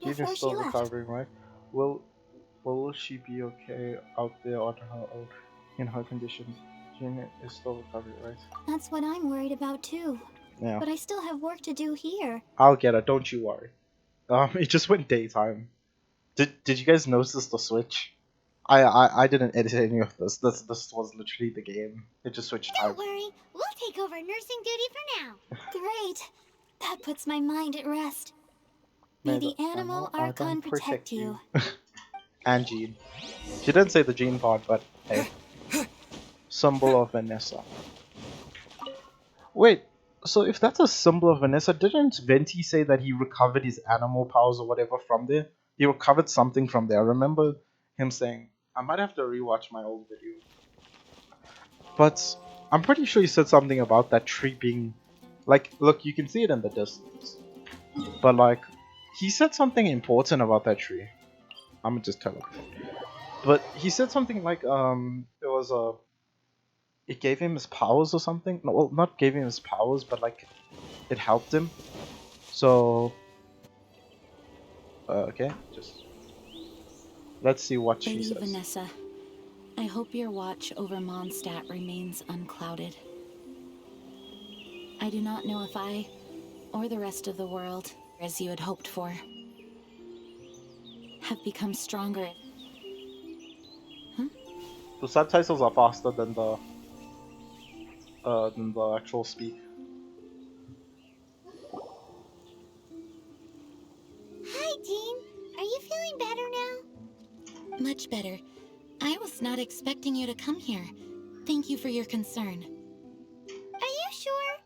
Jean is
before she
still
left.
recovering, right? Will she be okay out there on her own in her condition? Jean is still recovering, right?
That's what I'm worried about too.
Yeah.
But I still have work to do here.
I'll get her. Don't you worry. It just went daytime. Did you guys notice the switch? I didn't edit any of this. This was literally the game. It just switched time.
Don't worry, we'll take over nursing duty for now.
Great! That puts my mind at rest. May
May
the animal Archon protect you.
And Jean. She didn't say the Jean part, but hey. Symbol of Vanessa. Wait, so if that's a symbol of Vanessa, didn't Venti say that he recovered his animal powers or whatever from there? He recovered something from there. I remember him saying, I might have to rewatch my old video. But I'm pretty sure he said something about that tree being like, look, you can see it in the distance. But like, he said something important about that tree. I'm gonna just tell him. But he said something like, it gave him his powers or something. No, well, not gave him his powers, but like, it helped him. So, okay, just let's see what she
Lady
says.
Vanessa, I hope your watch over Mondstadt remains unclouded. I do not know if I, or the rest of the world, as you had hoped for, have become stronger.
The subtitles are faster than the actual speak.
Hi, Jean. Are you feeling better now?
Much better. I was not expecting you to come here. Thank you for your concern.
Are you sure?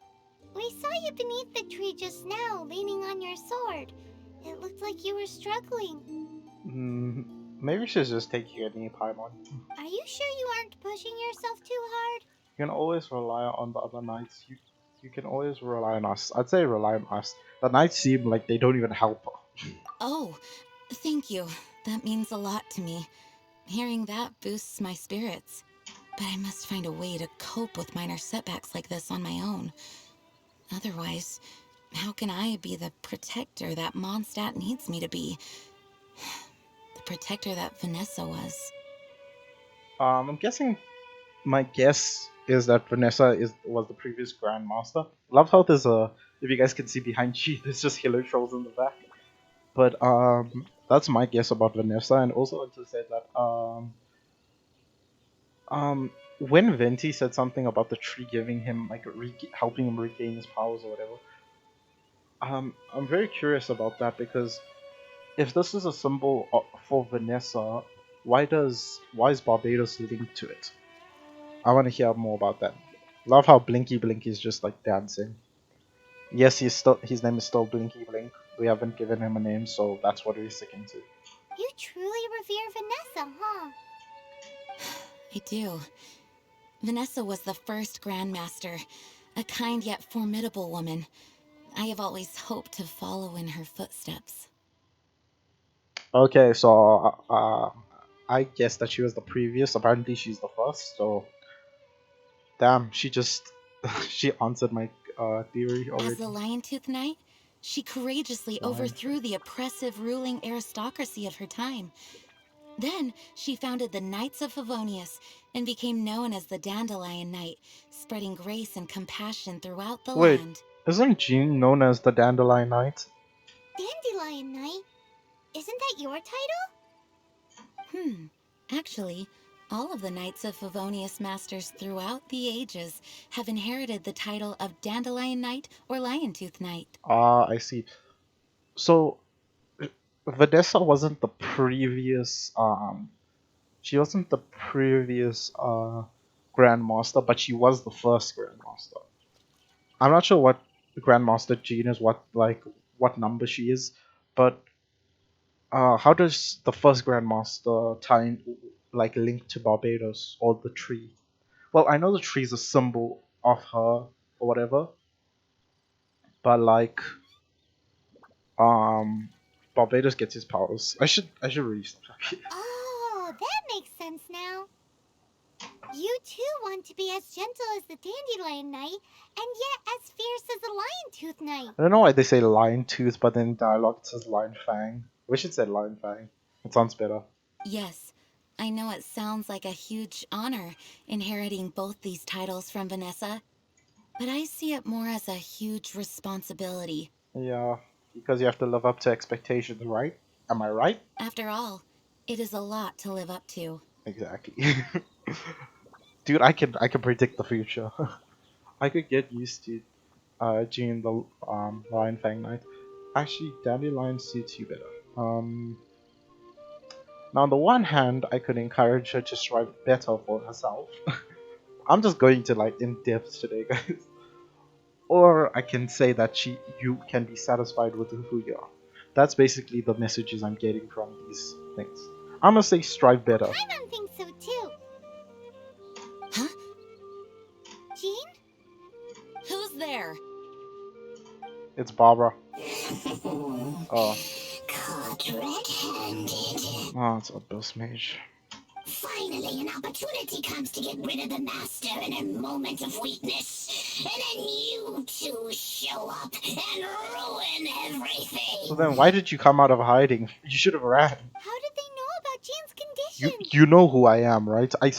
We saw you beneath the tree just now, leaning on your sword. It looked like you were struggling.
Maybe she's just taking a knee, Paimon.
Are you sure you aren't pushing yourself too hard?
You can always rely on the other knights. You can always rely on us. I'd say rely on us. The knights seem like they don't even help her.
Oh, thank you. That means a lot to me. Hearing that boosts my spirits. But I must find a way to cope with minor setbacks like this on my own. Otherwise, how can I be the protector that Mondstadt needs me to be? The protector that Vanessa was.
I'm guessing. My guess is that Vanessa was the previous grandmaster. Love how there's a. If you guys can see behind Chi, there's just Hilo trolls in the back. But that's my guess about Vanessa, and also to say that when Venti said something about the tree giving him like helping him regain his powers or whatever, I'm very curious about that because if this is a symbol for Vanessa, why is Barbados linked to it? I want to hear more about that. Love how Blinky Blink is just like dancing. Yes, his name is still Blinky Blink. We haven't given him a name, so that's what we're sticking to.
You truly revere Vanessa, huh?
I do. Vanessa was the first grandmaster, a kind yet formidable woman. I have always hoped to follow in her footsteps.
Okay, so I guess that she was the previous. Apparently, she's the first. So damn, she just she answered my theory
As the
already.
Lion-Tooth Knight, she courageously
Lion.
overthrew the oppressive ruling aristocracy of her time. Then she founded the Knights of Favonius and became known as the Dandelion Knight, spreading grace and compassion throughout the
Wait,
land.
isn't Jean known as the Dandelion Knight?
Dandelion Knight? Isn't that your title?
Actually, all of the Knights of Favonius masters throughout the ages have inherited the title of Dandelion Knight or Lion-Tooth Knight.
Ah, I see. So Vanessa wasn't the previous she wasn't the previous grandmaster, but she was the first grandmaster. I'm not sure what grandmaster Jean is, what number she is, but how does the first grandmaster tie like link to Barbados or the tree? Well, I know the tree is a symbol of her or whatever, but like um Barbados gets his powers. I should really stop talking.
Oh, that makes sense now. You too want to be as gentle as the Dandelion Knight, and yet as fierce as the Lion-Tooth Knight.
I don't know why they say lion tooth, but then in dialogue it says lion fang. We should say lion fang. It sounds better.
Yes, I know it sounds like a huge honor inheriting both these titles from Vanessa, but I see it more as a huge responsibility.
Yeah, because you have to live up to expectations, right? Am I right?
After all, it is a lot to live up to.
Exactly. Dude, I can predict the future. I could get used to Jean the Lion Fang Knight. Actually, Dandelion suits you better. Now on the one hand, I could encourage her to strive better for herself. I'm just going to like in depth today, guys. Or I can say that you can be satisfied with who you are. That's basically the messages I'm getting from these things. I'm gonna say strive better.
Paimon thinks so too.
Huh?
Jean?
Who's there?
It's Barbara. Oh,
Caught red-handed.
oh, it's Abyss Mage.
Finally, an opportunity comes to get rid of the Master in a moment of weakness. And then you two show up and ruin
So
everything.
then, why did you come out of hiding? You should have ran.
How did they know about Jean's
You
condition?
you know who I am, right? I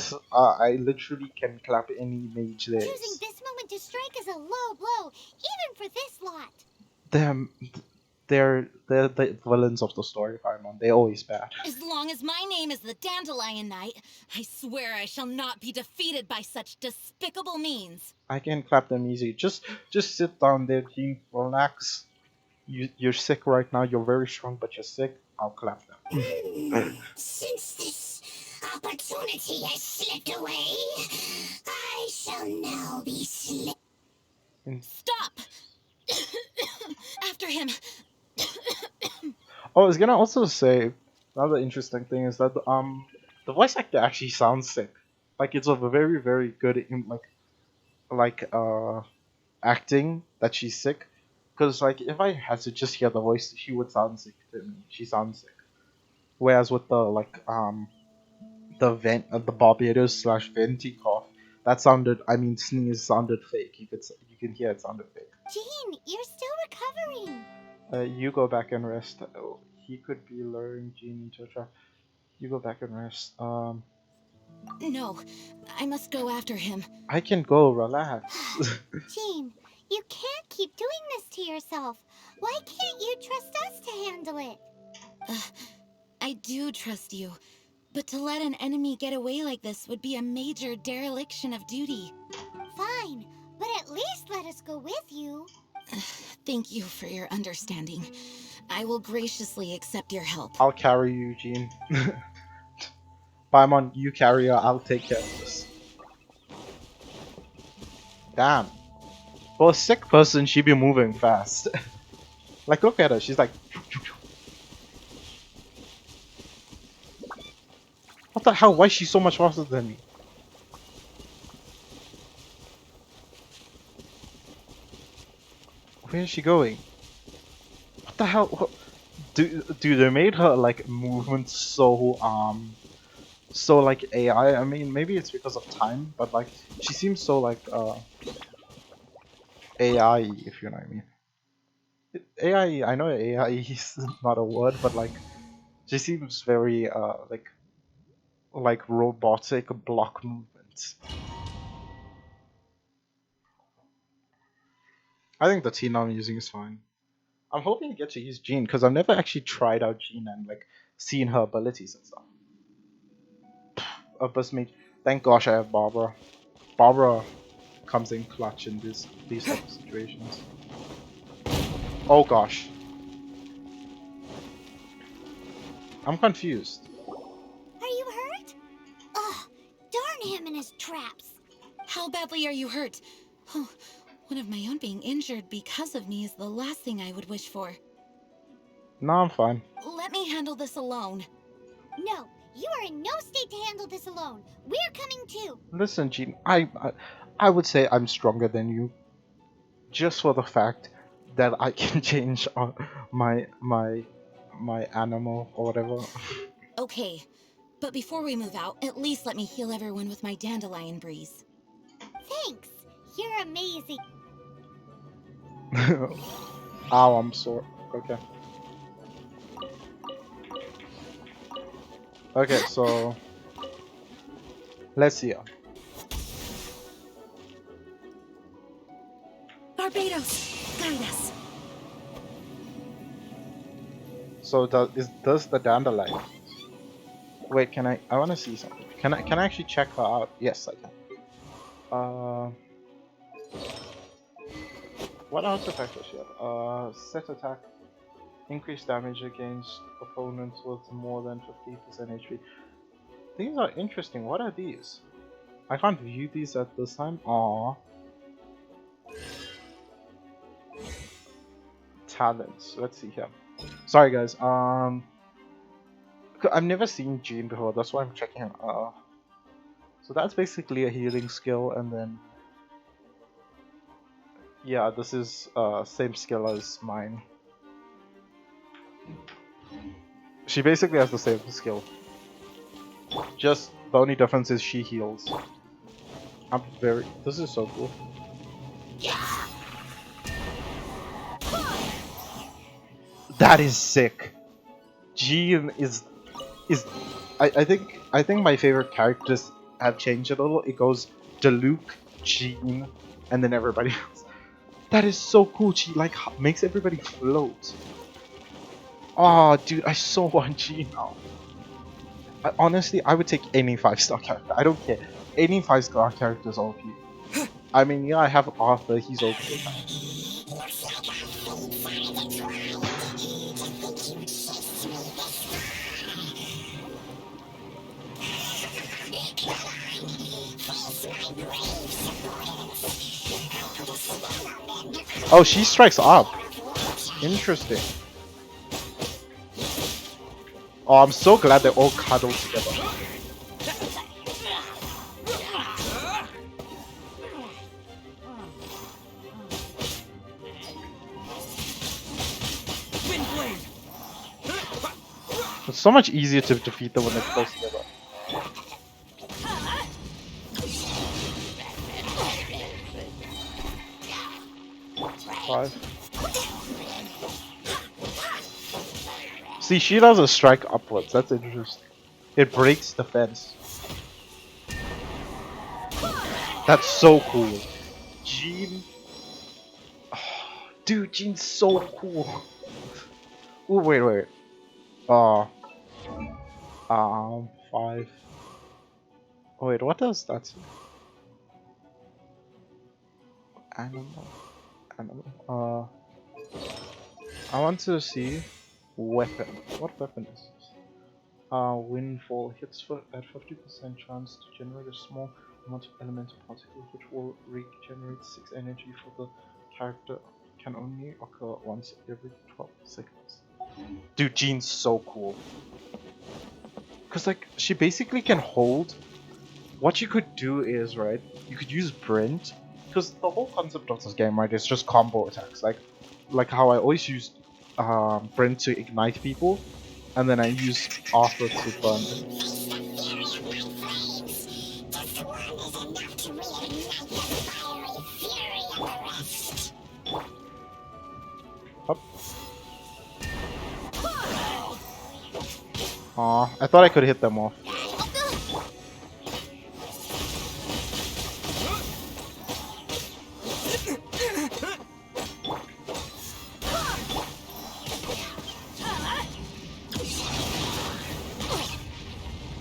literally can clap any mage there
Choosing
is.
this moment to strike is a low blow, even for this lot.
Them, they're the villains of the story, Paimon. They're always bad.
As long as my name is the Dandelion Knight, I swear I shall not be defeated by such despicable means.
I can clap them easy. Just sit down there, Jean. Relax. You're sick right now. You're very strong, but you're sick. I'll clap them.
Since this opportunity has slipped away, I shall now be slipped.
Stop! After him!
Oh, I was gonna also say another interesting thing is that the voice actor actually sounds sick. Like it's a very very good like acting that she's sick. Because like if I had to just hear the voice, she would sound sick to me. She sounds sick. Whereas with the Barbados slash venti cough, that sounded sneeze sounded fake. You can hear it sounded fake.
Jean, you're still recovering.
You go back and rest. Oh, he could be luring Jean into a trap. You go back and rest.
No, I must go after him.
I can go. Relax.
Jean, you can't keep doing this to yourself. Why can't you trust us to handle it?
I do trust you,
But to let an enemy get away like this would be a major dereliction of duty.
Fine, but at least let us go with you.
Thank you for your understanding. I will graciously accept your help.
I'll carry you, Jean. Paimon, you carry her, I'll take care of this. Damn. For a sick person, she be moving fast. Like, look at her, she's like... What the hell, why is she so much faster than me? Where is she going? What the hell? What? Dude, they made her like movement so like AI. I mean, maybe it's because of time, but like she seems so like AI, if you know what I mean. AI, I know AI is not a word, but like she seems very like robotic block movements. I think the team I'm using is fine. I'm hoping to get to use Jean because I've never actually tried out Jean and like seen her abilities and stuff. Bus mate. Thank gosh I have Barbara. Barbara comes in clutch in these type of situations. Oh gosh. I'm confused.
Are you hurt? Ugh, darn him and his traps.
How badly are you hurt? Oh, one of my own being injured because of me is the last thing I would wish for.
No, I'm fine.
Let me handle this alone.
No, you are in no state to handle this alone. We're coming too.
Listen, Jean, I would say I'm stronger than you. Just for the fact that I can change my animal or whatever.
Okay, but before we move out, at least let me heal everyone with my dandelion breeze.
Thanks. You're amazing.
Ow, I'm sore. Okay. Okay, so let's see.
Barbados, guide us.
So does the dandelion? Wait, can I want to see something. Can I actually check her out? Yes, I can. What else effect does she have? Set attack, increase damage against opponents with more than 50% HP. These are interesting. What are these? I can't view these at this time. Aww. Talents. Let's see here. Sorry guys. I've never seen Jean before. That's why I'm checking her. So that's basically a healing skill, and then yeah, this is same skill as mine. She basically has the same skill. Just the only difference is she heals. This is so cool. That is sick. Jean is I think my favorite characters have changed a little. It goes Diluc, Jean, and then everybody else. That is so cool. She like makes everybody float. Oh, dude, I so want Jean now. Honestly, I would take any 5-star character. I don't care. Any 5-star character is OP. I mean, yeah, I have Arthur. He's OP. Oh, she strikes up. Interesting. Oh, I'm so glad they all cuddled together. It's so much easier to defeat them when they're close together. See, she does a strike upwards. That's interesting. It breaks the fence. That's so cool. Jean. Oh, dude, Jean's so cool. Oh, wait. 5. Oh wait, what does that say? Animal. Animal. I want to see weapon. What weapon is this? Windfall hits at 50% chance to generate a small amount of elemental particles, which will regenerate 6 energy for the character. Can only occur once every 12 seconds. Dude, Jean's so cool. Cause like she basically can hold. What you could do is, right, you could use Brent, because the whole concept of this game, right, is just combo attacks. Like how I always use Brent to ignite people, and then I use Arthur to burn them. Up. Aw, I thought I could hit them off.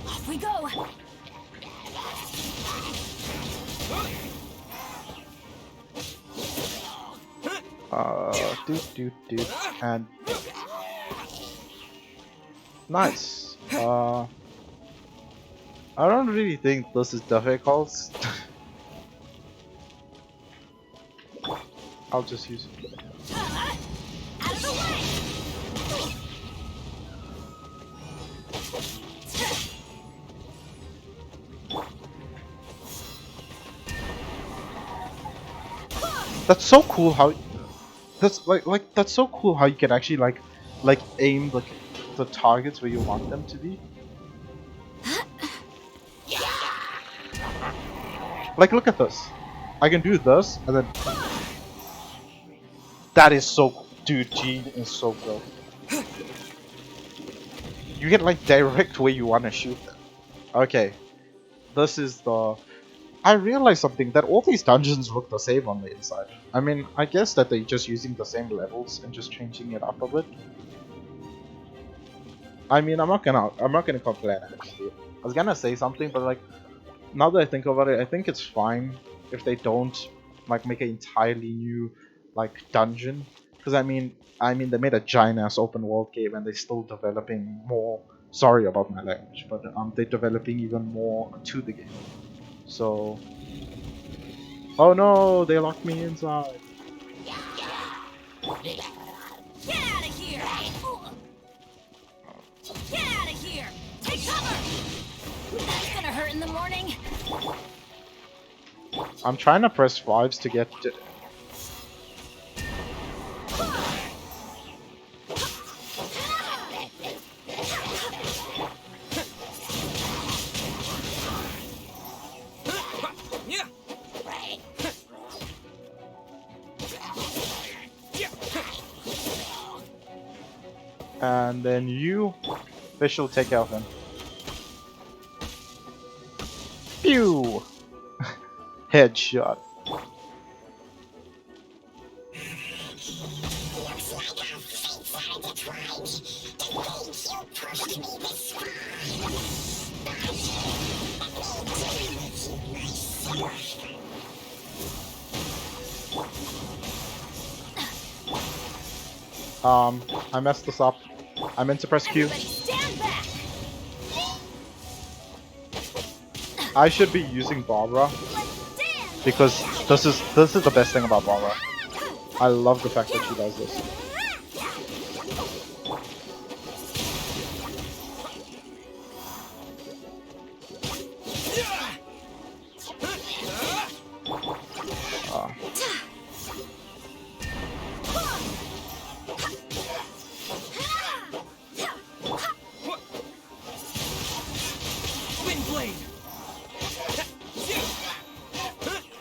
Off we go.
Doot, and nice. I don't really think this is difficult. I'll just use it.
Out of the way.
That's so cool how that's so cool how you can actually like aim the targets where you want them to be. Like look at this. I can do this and then that is so cool. Dude, Gene is so good. You can like direct where you want to shoot them. Okay. This is the I realized something, that all these dungeons look the same on the inside. I mean, I guess that they're just using the same levels and just changing it up a bit. I mean, I'm not gonna complain actually. I was gonna say something, but like, now that I think about it, I think it's fine if they don't like make an entirely new like dungeon. Because I mean, they made a giant ass open world game and they're still developing more. Sorry about my language, but they're developing even more to the game. So, oh no, they locked me inside.
Get out of here! Get out of here! Take cover! That's gonna hurt in the morning.
I'm trying to press 5s to get to... And then you, Fish will take out him. Pew! Headshot. I messed this up. I meant to press Q. I should be using Barbara because this is the best thing about Barbara. I love the fact that she does this.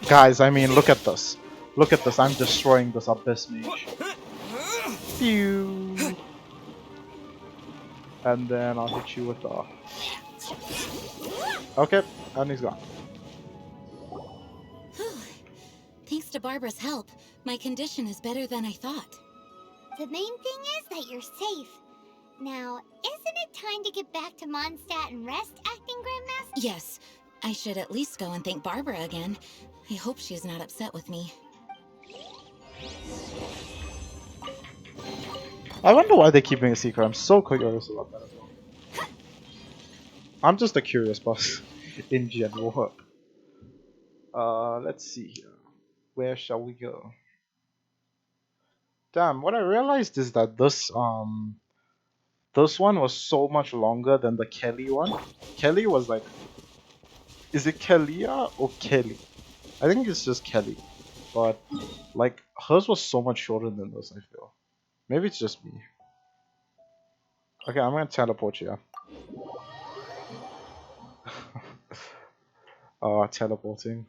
Guys, I mean, look at this. Look at this. I'm destroying this Abyss Mage. Pew! And then I'll hit you with the... Okay, and he's gone.
Thanks to Barbara's help, my condition is better than I thought.
The main thing is that you're safe. Now, isn't it time to get back to Mondstadt and rest, Acting Grandmaster?
Yes, I should at least go and thank Barbara again. I hope she's not upset with me.
I wonder why they're keeping a secret. I'm so curious about that as well. I'm just a curious boss in general. Let's see here. Where shall we go? Damn, what I realized is that this one was so much longer than the Kelly one. Kelly was like, is it Kellia or Kelly? I think it's just Kelly. But like hers was so much shorter than this, I feel. Maybe it's just me. Okay, I'm gonna teleport you. Teleporting.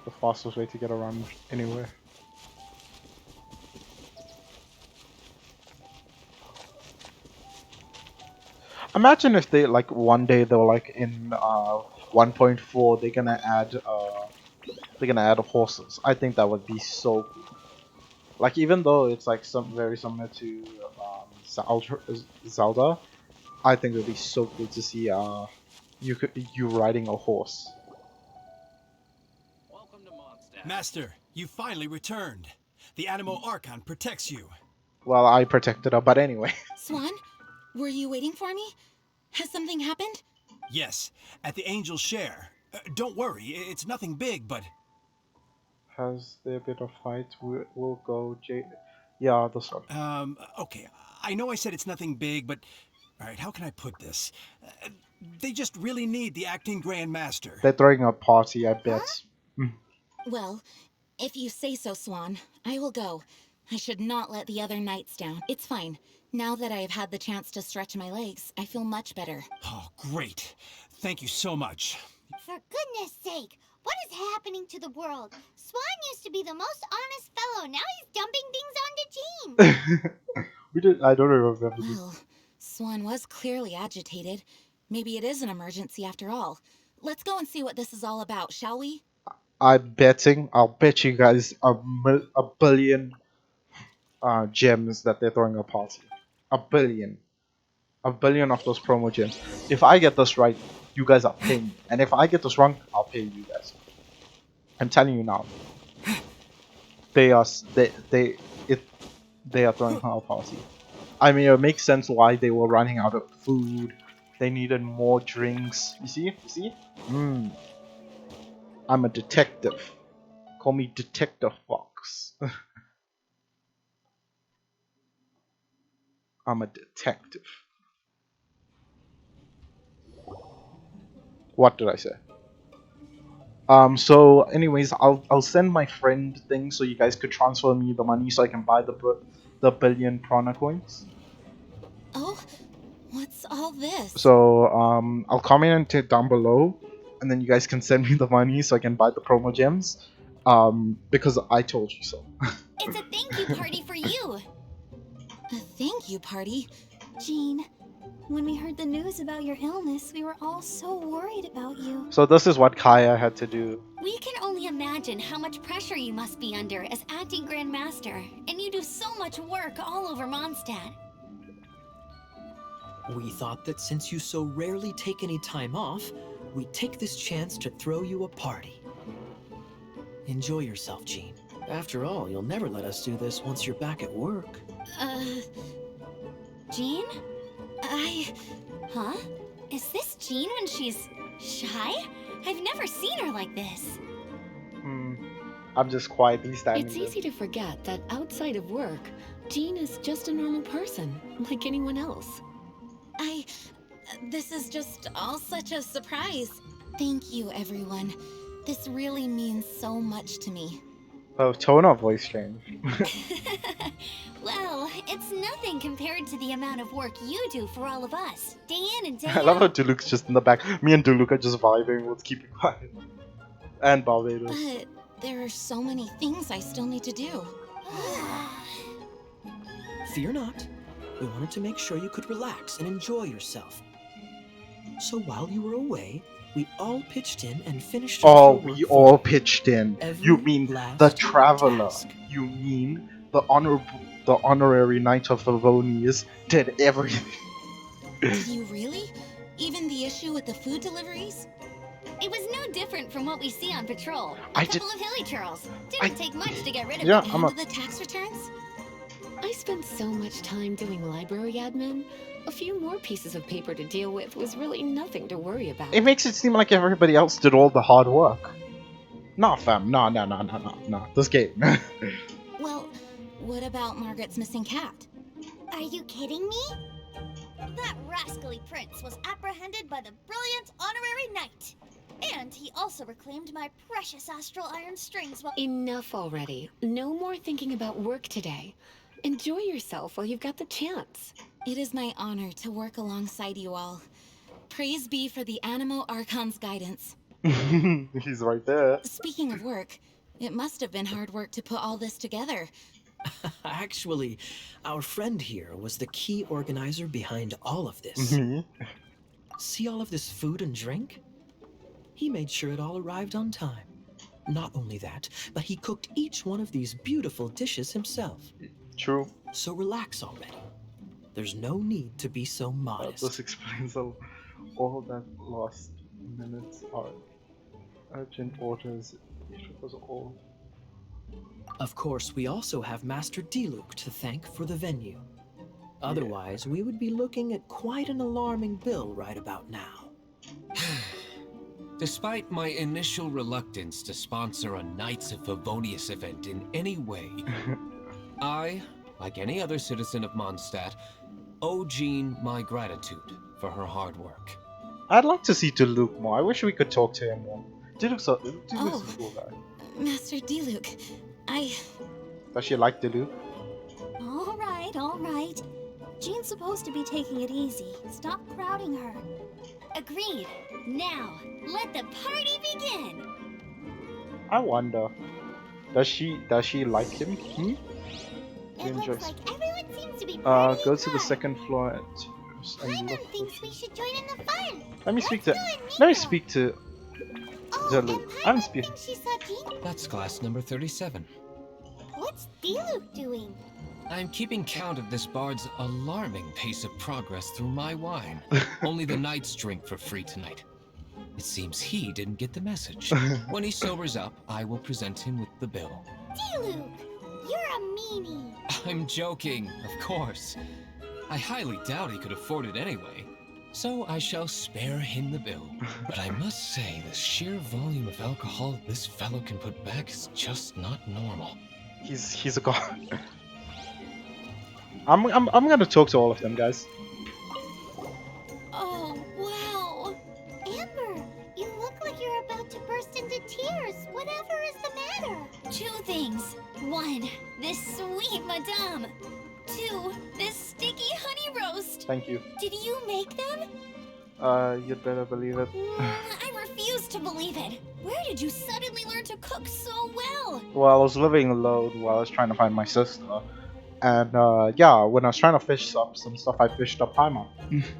The fastest way to get around anywhere. Imagine if they like one day they were like in 1.4 they're gonna add horses. I think that would be so cool. Like even though it's like some very similar to Zelda, I think it would be so cool to see you riding a horse.
Welcome to Mondstadt. Master, you finally returned. The Animo Archon protects you.
Well, I protected her, but anyway.
Swan, were you waiting for me? Has something happened?
Yes, at the Angel's Share. Don't worry, it's nothing big, but...
Has there been a fight? We'll go Yeah, this one.
Okay. I know I said it's nothing big, but... Alright, how can I put this? They just really need the Acting Grandmaster.
They're throwing a party, I bet.
Huh?
Well, if you say so, Swan, I will go. I should not let the other knights down. It's fine. Now that I have had the chance to stretch my legs, I feel much better.
Oh, great. Thank you so much.
For goodness sake, what is happening to the world? Swan used to be the most honest fellow. Now he's dumping things onto Jean.
I don't remember this.
Well, Swan was clearly agitated. Maybe it is an emergency after all. Let's go and see what this is all about, shall we?
I'll bet you guys a billion gems that they're throwing a party. A billion. A billion of those promo gems. If I get this right, you guys are paying me. And if I get this wrong, I'll pay you guys. I'm telling you now. They are throwing a party. I mean, it makes sense why they were running out of food. They needed more drinks. You see? You see? I'm a detective. Call me Detective Fox. I'm a detective. What did I say? So anyways, I'll send my friend thing so you guys could transfer me the money so I can buy the billion prana coins.
Oh, what's all this?
So I'll comment it down below, and then you guys can send me the money so I can buy the promo gems. Because I told you so.
It's a thank you party for you.
A thank you party?
Jean, when we heard the news about your illness, we were all so worried about you.
So this is what Kaya had to do.
We can only imagine how much pressure you must be under as acting grandmaster, and you do so much work all over Mondstadt.
We thought that since you so rarely take any time off, we'd take this chance to throw you a party. Enjoy yourself, Jean. After all, you'll never let us do this once you're back at work.
Jean? Huh? Is this Jean when she's shy? I've never seen her like this.
I'm just quietly standing
It's
there.
easy to forget that outside of work, Jean is just a normal person, like anyone else.
This is just all such a surprise. Thank you, everyone. This really means so much to me.
Oh, tone of voice change.
Well, it's nothing compared to the amount of work you do for all of us, day in and day
I love how
out.
Duluc's just in the back. Me and Duluc are just vibing with keeping quiet. And Barbados.
But there are so many things I still need to do.
Fear not. We wanted to make sure you could relax and enjoy yourself. So while you were away, we all pitched in and finished
Oh,
your
we
work
all
for
pitched in.
every
You mean
last
the traveler.
task.
You mean the the honorary Knight of Favonius, did everything.
Did you really? Even the issue with the food deliveries?
It was no different from what we see on patrol.
I
A couple of hilly churls. Didn't take much to get rid of
Yeah,
it.
I'm
And the tax returns?
I spent so much time doing library admin. A few more pieces of paper to deal with was really nothing to worry about.
It makes it seem like everybody else did all the hard work. Nah, fam. Nah. This game.
Well, what about Margaret's missing cat?
Are you kidding me? That rascally prince was apprehended by the brilliant honorary knight. And he also reclaimed my precious astral iron strings while—
Enough already. No more thinking about work today. Enjoy yourself while you've got the chance.
It is my honor to work alongside you all. Praise be for the Animo Archon's guidance.
He's right there.
Speaking of work, it must have been hard work to put all this together.
Actually, our friend here was the key organizer behind all of this.
Mhm.
See all of this food and drink? He made sure it all arrived on time. Not only that, but he cooked each one of these beautiful dishes himself.
True.
So relax already. There's no need to be so modest.
This explains all that lost minutes are urgent orders. It was all.
Of course, we also have Master Diluc to thank for the venue. Otherwise, we would be looking at quite an alarming bill right about now.
Despite my initial reluctance to sponsor a Knights of Favonius event in any way, I, like any other citizen of Mondstadt, owe Jean my gratitude for her hard work.
I'd like to see Diluc more. I wish we could talk to him more. Diluc's a cool guy.
Master Diluc,
Does she like Diluc?
All right. Jean's supposed to be taking it easy. Stop crowding her.
Agreed. Now, let the party begin.
I wonder. Does she like him?
it
Enjoys.
looks like everyone seems to be
Go
partying
to the
hard.
second floor and
Paimon
look.
thinks we should join in the fun.
Let me speak to.
Let's go and meet
Let me
her.
speak to
Oh,
Diluc.
and
I'm
Paimon
speaking.
thinks she saw Jean.
That's class number 37.
What's Diluc doing?
I'm keeping count of this bard's alarming pace of progress through my wine. Only the knights drink for free tonight. It seems he didn't get the message. When he sobers up, I will present him with the bill.
Diluc, you're a meanie.
I'm joking, of course. I highly doubt he could afford it anyway. So I shall spare him the bill. But I must say, the sheer volume of alcohol this fellow can put back is just not normal.
He's a god. I'm gonna talk to all of them, guys.
Oh, wow. Amber, you look like you're about to burst into tears. Whatever is the matter?
Two things. One, this sweet madame. Two, this sticky honey roast.
Thank you.
Did you make them?
You'd better believe it.
I refuse to believe it. Where did you suddenly learn to cook so well?
Well, I was living alone while I was trying to find my sister. And yeah, when I was trying to fish up some stuff, I fished up Paimon.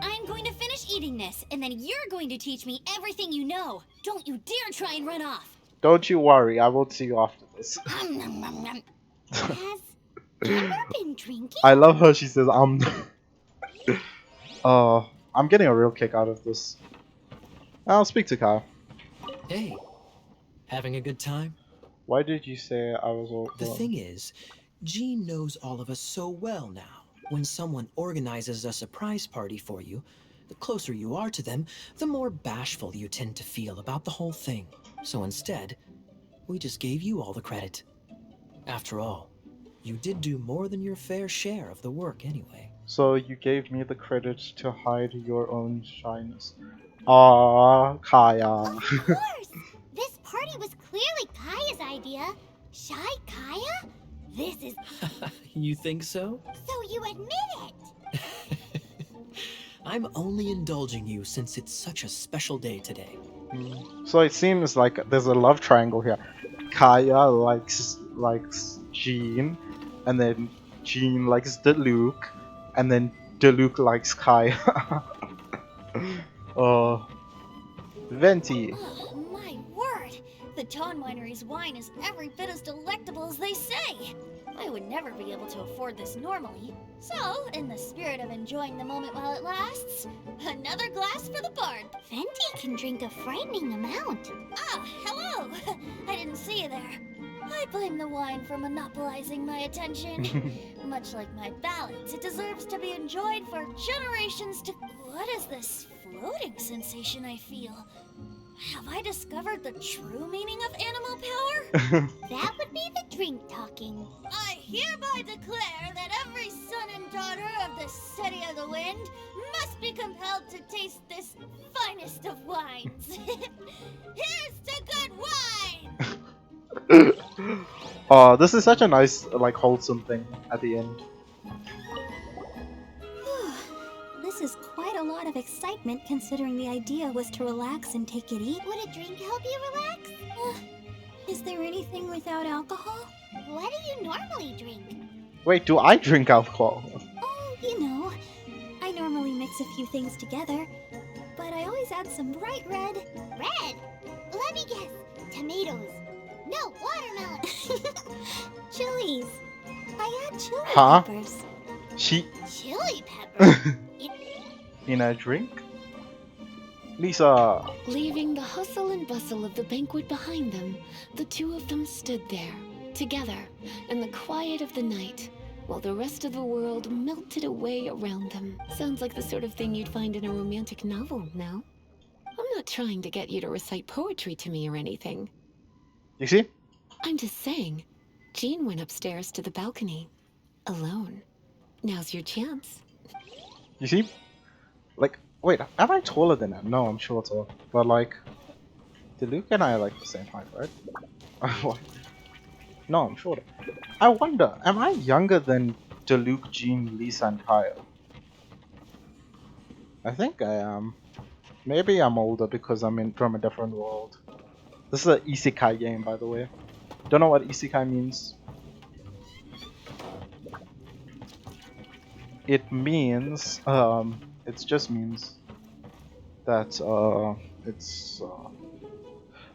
I'm going to finish eating this, and then you're going to teach me everything you know. Don't you dare try and run off.
Don't you worry, I will see you after this.
Has Amber been drinking?
I love her. She says, I'm getting a real kick out of this. I'll speak to Kyle.
Hey, having a good time?
Why did you say I was all
The thing is, Jean knows all of us so well now. When someone organizes a surprise party for you, the closer you are to them, the more bashful you tend to feel about the whole thing. So instead, we just gave you all the credit. After all, you did do more than your fair share of the work anyway.
So you gave me the credit to hide your own shyness. Ah, Kaya.
Of course! This party was clearly Kaya's idea. Shy Kaya? This is...
You think so?
So you admit it!
I'm only indulging you since it's such a special day today.
So it seems like there's a love triangle here. Kaya likes Jean, and then Jean likes Diluc, and then Diluc likes Kaya. Venti.
Oh, my word. The Dawn Winery's wine is every bit as delectable as they say.
I would never be able to afford this normally. So, in the spirit of enjoying the moment while it lasts, another glass for the bard.
Venti can drink a frightening amount.
Ah, hello! I didn't see you there. I blame the wine for monopolizing my attention. Much like my ballads, it deserves to be enjoyed for generations to... What is this floating sensation I feel? Have I discovered the true meaning of animal power?
That would be the drink talking.
I hereby declare that every son and daughter of the City of the Wind must be compelled to taste this finest of wines. Here's to good wine!
Oh, this is such a nice, like, wholesome thing at the end.
This is quite a lot of excitement considering the idea was to relax and take it easy.
Would a drink help you relax?
Is there anything without alcohol?
What do you normally drink?
Wait, do I drink alcohol?
Oh, you know, I normally mix a few things together, but I always add some bright red.
Red? Let me guess. Tomatoes. No, watermelon.
Chilies. I add chili
Huh?
peppers.
Chili pepper?
In a drink? Lisa!
Leaving the hustle and bustle of the banquet behind them, the two of them stood there, together, in the quiet of the night, while the rest of the world melted away around them. Sounds like the sort of thing you'd find in a romantic novel, no? I'm not trying to get you to recite poetry to me or anything.
You see?
I'm just saying, Jean went upstairs to the balcony, alone. Now's your chance.
You see? Like, wait, am I taller than him? No, I'm shorter. But like, Luke and I are like the same height, right? What? No, I'm shorter. I wonder, am I younger than Luke, Jean, Lisa, and Kyle? I think I am. Maybe I'm older because I'm in from a different world. This is an isekai game, by the way. Don't know what isekai means. It means, it just means that,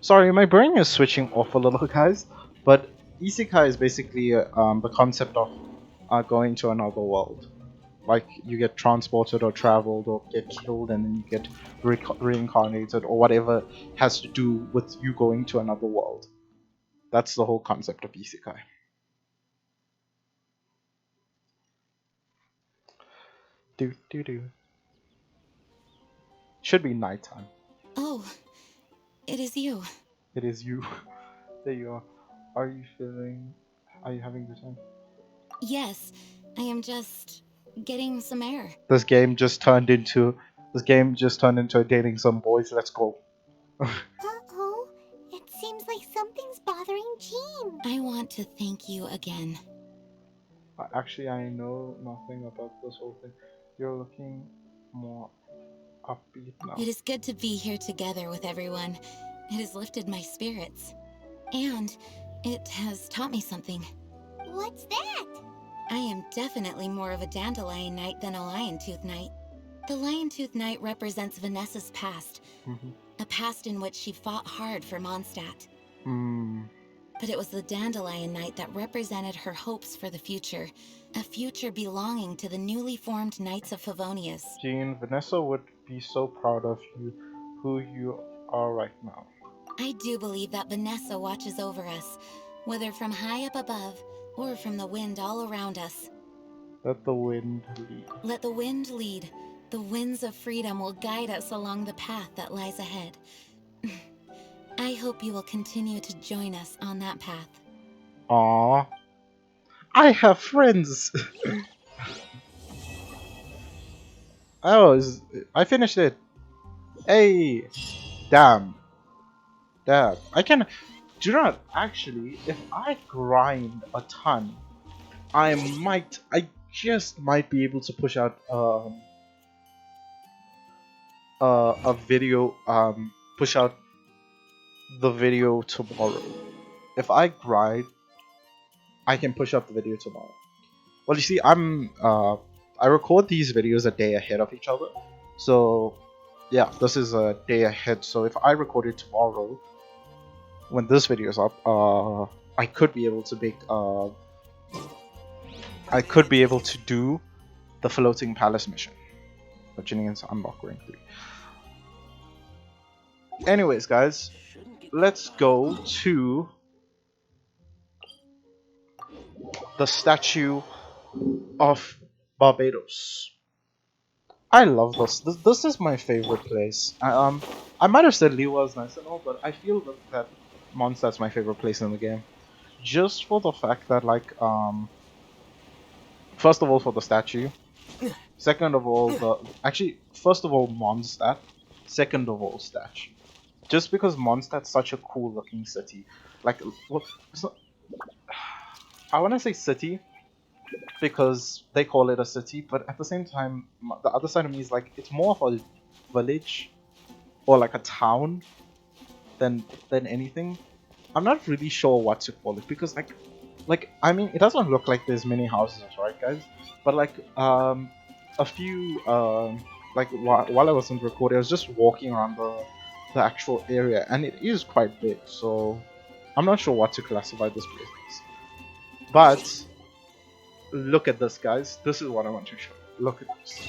sorry, my brain is switching off a little, guys. But isekai is basically the concept of going to another world. Like, you get transported or traveled or get killed and then you get reincarnated or whatever has to do with you going to another world. That's the whole concept of isekai. Do. Should be nighttime.
Oh, it is you.
It is you. There you are. Are you having the time?
Yes, I am just getting some air.
This game just turned into dating some boys. Let's go.
Uh-oh. It seems like something's bothering Jean.
I want to thank you again.
Actually, I know nothing about this whole thing. You're looking more upbeat now.
It is good to be here together with everyone. It has lifted my spirits. And it has taught me something.
What's that?
I am definitely more of a dandelion knight than a lion-tooth knight. The lion-tooth knight represents Vanessa's past. A past in which she fought hard for Mondstadt. But it was the dandelion knight that represented her hopes for the future. A future belonging to the newly formed Knights of Favonius.
Jean, Vanessa would be so proud of you, who you are right now.
I do believe that Vanessa watches over us, whether from high up above or from the wind all around us.
Let the wind lead.
Let the wind lead. The winds of freedom will guide us along the path that lies ahead. I hope you will continue to join us on that path.
Aww. I have friends! I finished it! Hey! Damn. I can... Do you know what? Actually, if I grind a ton, I just might be able to push out a video, push out the video tomorrow. If I grind, I can push up the video tomorrow. Well, you see, I record these videos a day ahead of each other. So, yeah, this is a day ahead. So if I record it tomorrow, when this video is up, I could be able to make I could be able to do the floating palace mission. But Jennings unlock rank 3. Anyways, guys, let's go to the statue of Barbados. I love this is my favorite place. I might have said Liwa is nice and all, but I feel that Mondstadt's my favorite place in the game. Just for the fact that, like, first of all, for the statue. Second of all, first of all, Mondstadt. Second of all, statue. Just because Mondstadt's such a cool looking city. Like, well, it's not, I want to say city because they call it a city, but at the same time, the other side of me is like, it's more of a village or like a town than anything. I'm not really sure what to call it because I mean, it doesn't look like there's many houses, right, guys? But like a few like while I wasn't recording, I was just walking around the actual area, and it is quite big. So I'm not sure what to classify this place as. But look at this, guys. This is what I want to show. Look at this.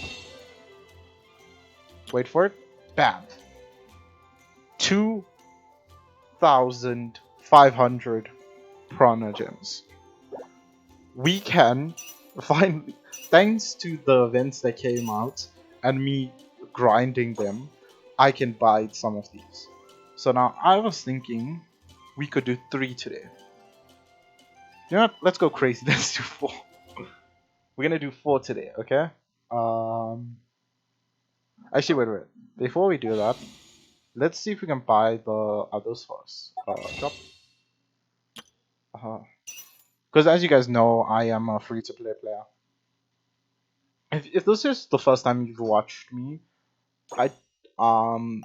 Wait for it. Bam. 2,500 prana gems. We can finally, thanks to the events that came out and me grinding them, I can buy some of these. So now I was thinking we could do 3 today. You know what? Let's go crazy. Let's do 4. We're gonna do 4 today, okay? Actually, wait. Before we do that, let's see if we can buy the others first. Drop. Because as you guys know, I am a free-to-play player. If this is the first time you've watched me, I am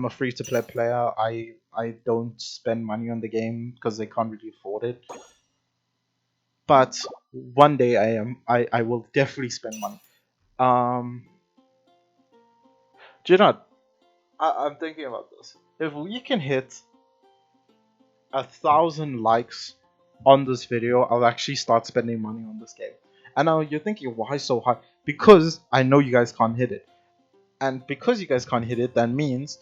a free-to-play player. I don't spend money on the game because they can't really afford it. But one day I will definitely spend money. Do you know what? I'm thinking about this. If we can hit 1,000 likes on this video, I'll actually start spending money on this game. And now you're thinking, why so high? Because I know you guys can't hit it. And because you guys can't hit it, that means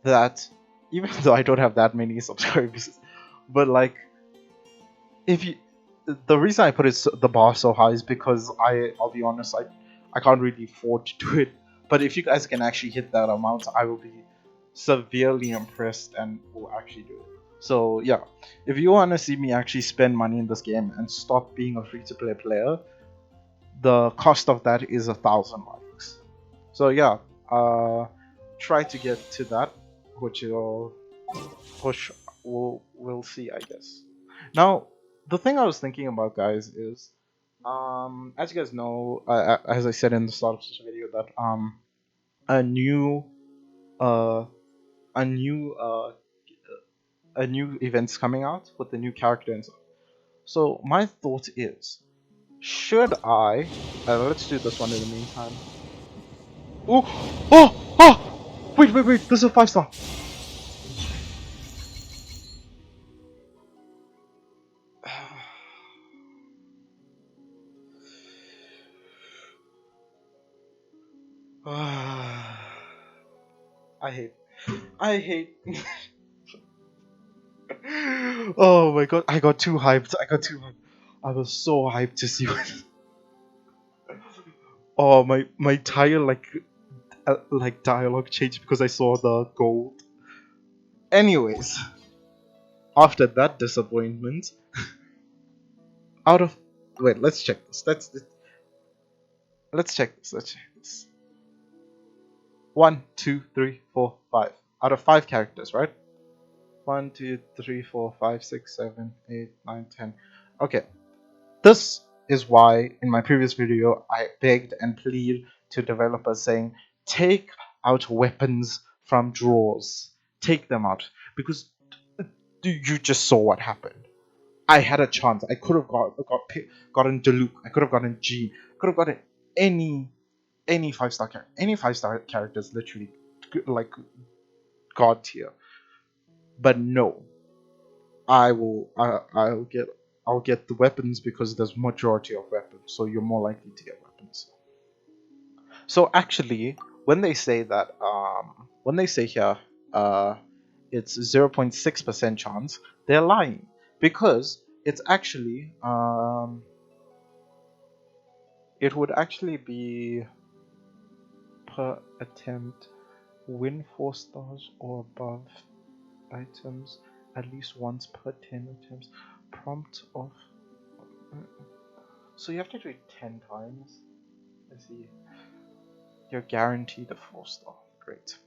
that even though I don't have that many subscribers, but like, if you, the reason I put the bar so high is because I'll be honest, I can't really afford to do it. But if you guys can actually hit that amount, I will be severely impressed and will actually do it. So yeah, if you want to see me actually spend money in this game and stop being a free-to-play player, the cost of that is 1,000 likes. So yeah, try to get to that, which we'll see, I guess. Now, the thing I was thinking about, guys, is as you guys know, as I said in the start of this video, that a new uh a new uh a new event's coming out with the new character and stuff. So my thought is, should I let's do this one in the meantime. Oh, wait, this is a 5-star. I hate Oh my god, I got too hyped. I was so hyped to see what Oh, my entire like dialogue changed because I saw the gold. Anyways, after that disappointment, out of wait, let's check this. Let's check this. Let's check this. 1, 2, 3, 4, 5. Out of 5 characters, right? 1, 2, 3, 4, 5, 6, 7, 8, 9, 10. Okay. This is why in my previous video I begged and pleaded to developers saying, take out weapons from drawers. Take them out. Because you just saw what happened. I had a chance. I could have gotten Diluc. I could have gotten G. I could have gotten any 5-star character. Any 5-star characters literally like god tier. But no. I'll get I'll get the weapons because there's majority of weapons, so you're more likely to get weapons. So actually, when they say that, when they say here, it's 0.6% chance, they're lying, because it's actually, it would actually be per attempt, win 4 stars or above items at least once per 10 attempts, prompt of, so you have to do it 10 times. Let's see. You're guaranteed a 4-star. Great.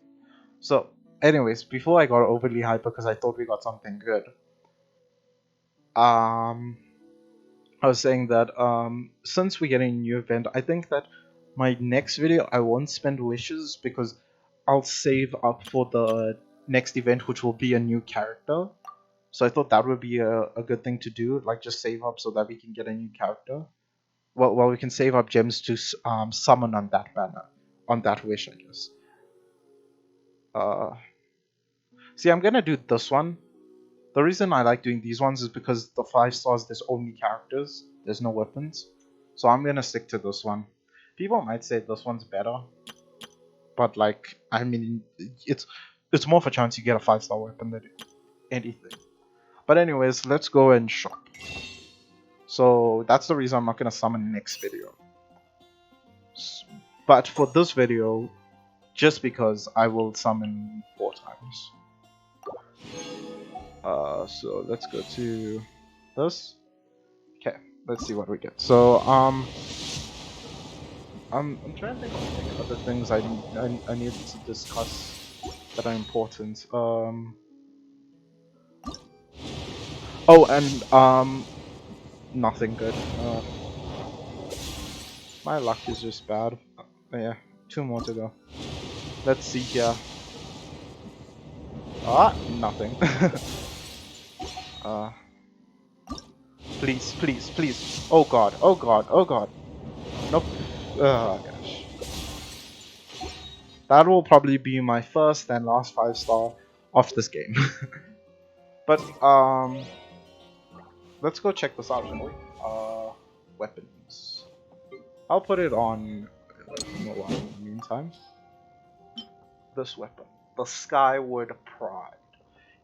So, anyways, before I got overly hyped because I thought we got something good, I was saying that since we're getting a new event, I think that my next video I won't spend wishes because I'll save up for the next event, which will be a new character. So I thought that would be a good thing to do, like just save up so that we can get a new character. Well, we can save up gems to summon on that banner, on that wish, I guess. See, I'm gonna do this one. The reason I like doing these ones is because the 5 stars, there's only characters, there's no weapons. So I'm gonna stick to this one. People might say this one's better, but like, I mean, it's more of a chance you get a 5-star weapon than anything. But anyways, let's go and shop. So that's the reason I'm not gonna summon next video. But for this video, just because I will summon 4 times. So let's go to this. Okay, let's see what we get. So I'm trying to think of like other things I need to discuss that are important. Oh, and nothing good. My luck is just bad. Yeah, 2 more to go. Let's see here. Nothing. Please, please, please. Oh god, oh god, oh god. Nope. Oh gosh. That will probably be my first and last 5-star of this game. But let's go check this out, shall we? Weapons. I'll put it on mobile in the meantime. This weapon, the Skyward Pride,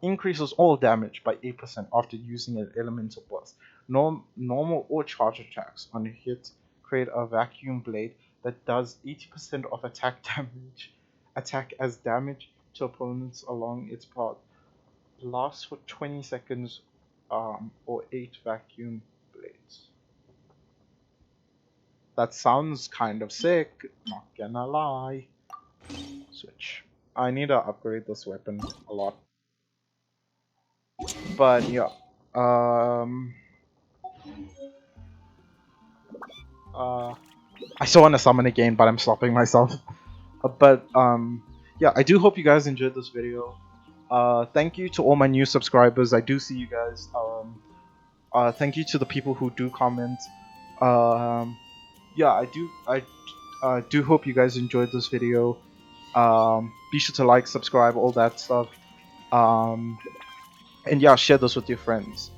increases all damage by 8% after using an elemental burst. Normal or charge attacks on a hit create a vacuum blade that does 80% of attack damage. Attack as damage to opponents along its path. Lasts for 20 seconds or 8 vacuum blades. That sounds kind of sick, not gonna lie. Switch. I need to upgrade this weapon a lot. But yeah. I still want to summon again, but I'm stopping myself. Yeah, I do hope you guys enjoyed this video. Thank you to all my new subscribers. I do see you guys. Thank you to the people who do comment. Yeah, I do hope you guys enjoyed this video. Be sure to like, subscribe, all that stuff. And yeah, share this with your friends.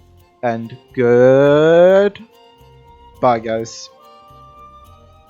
And good bye, guys.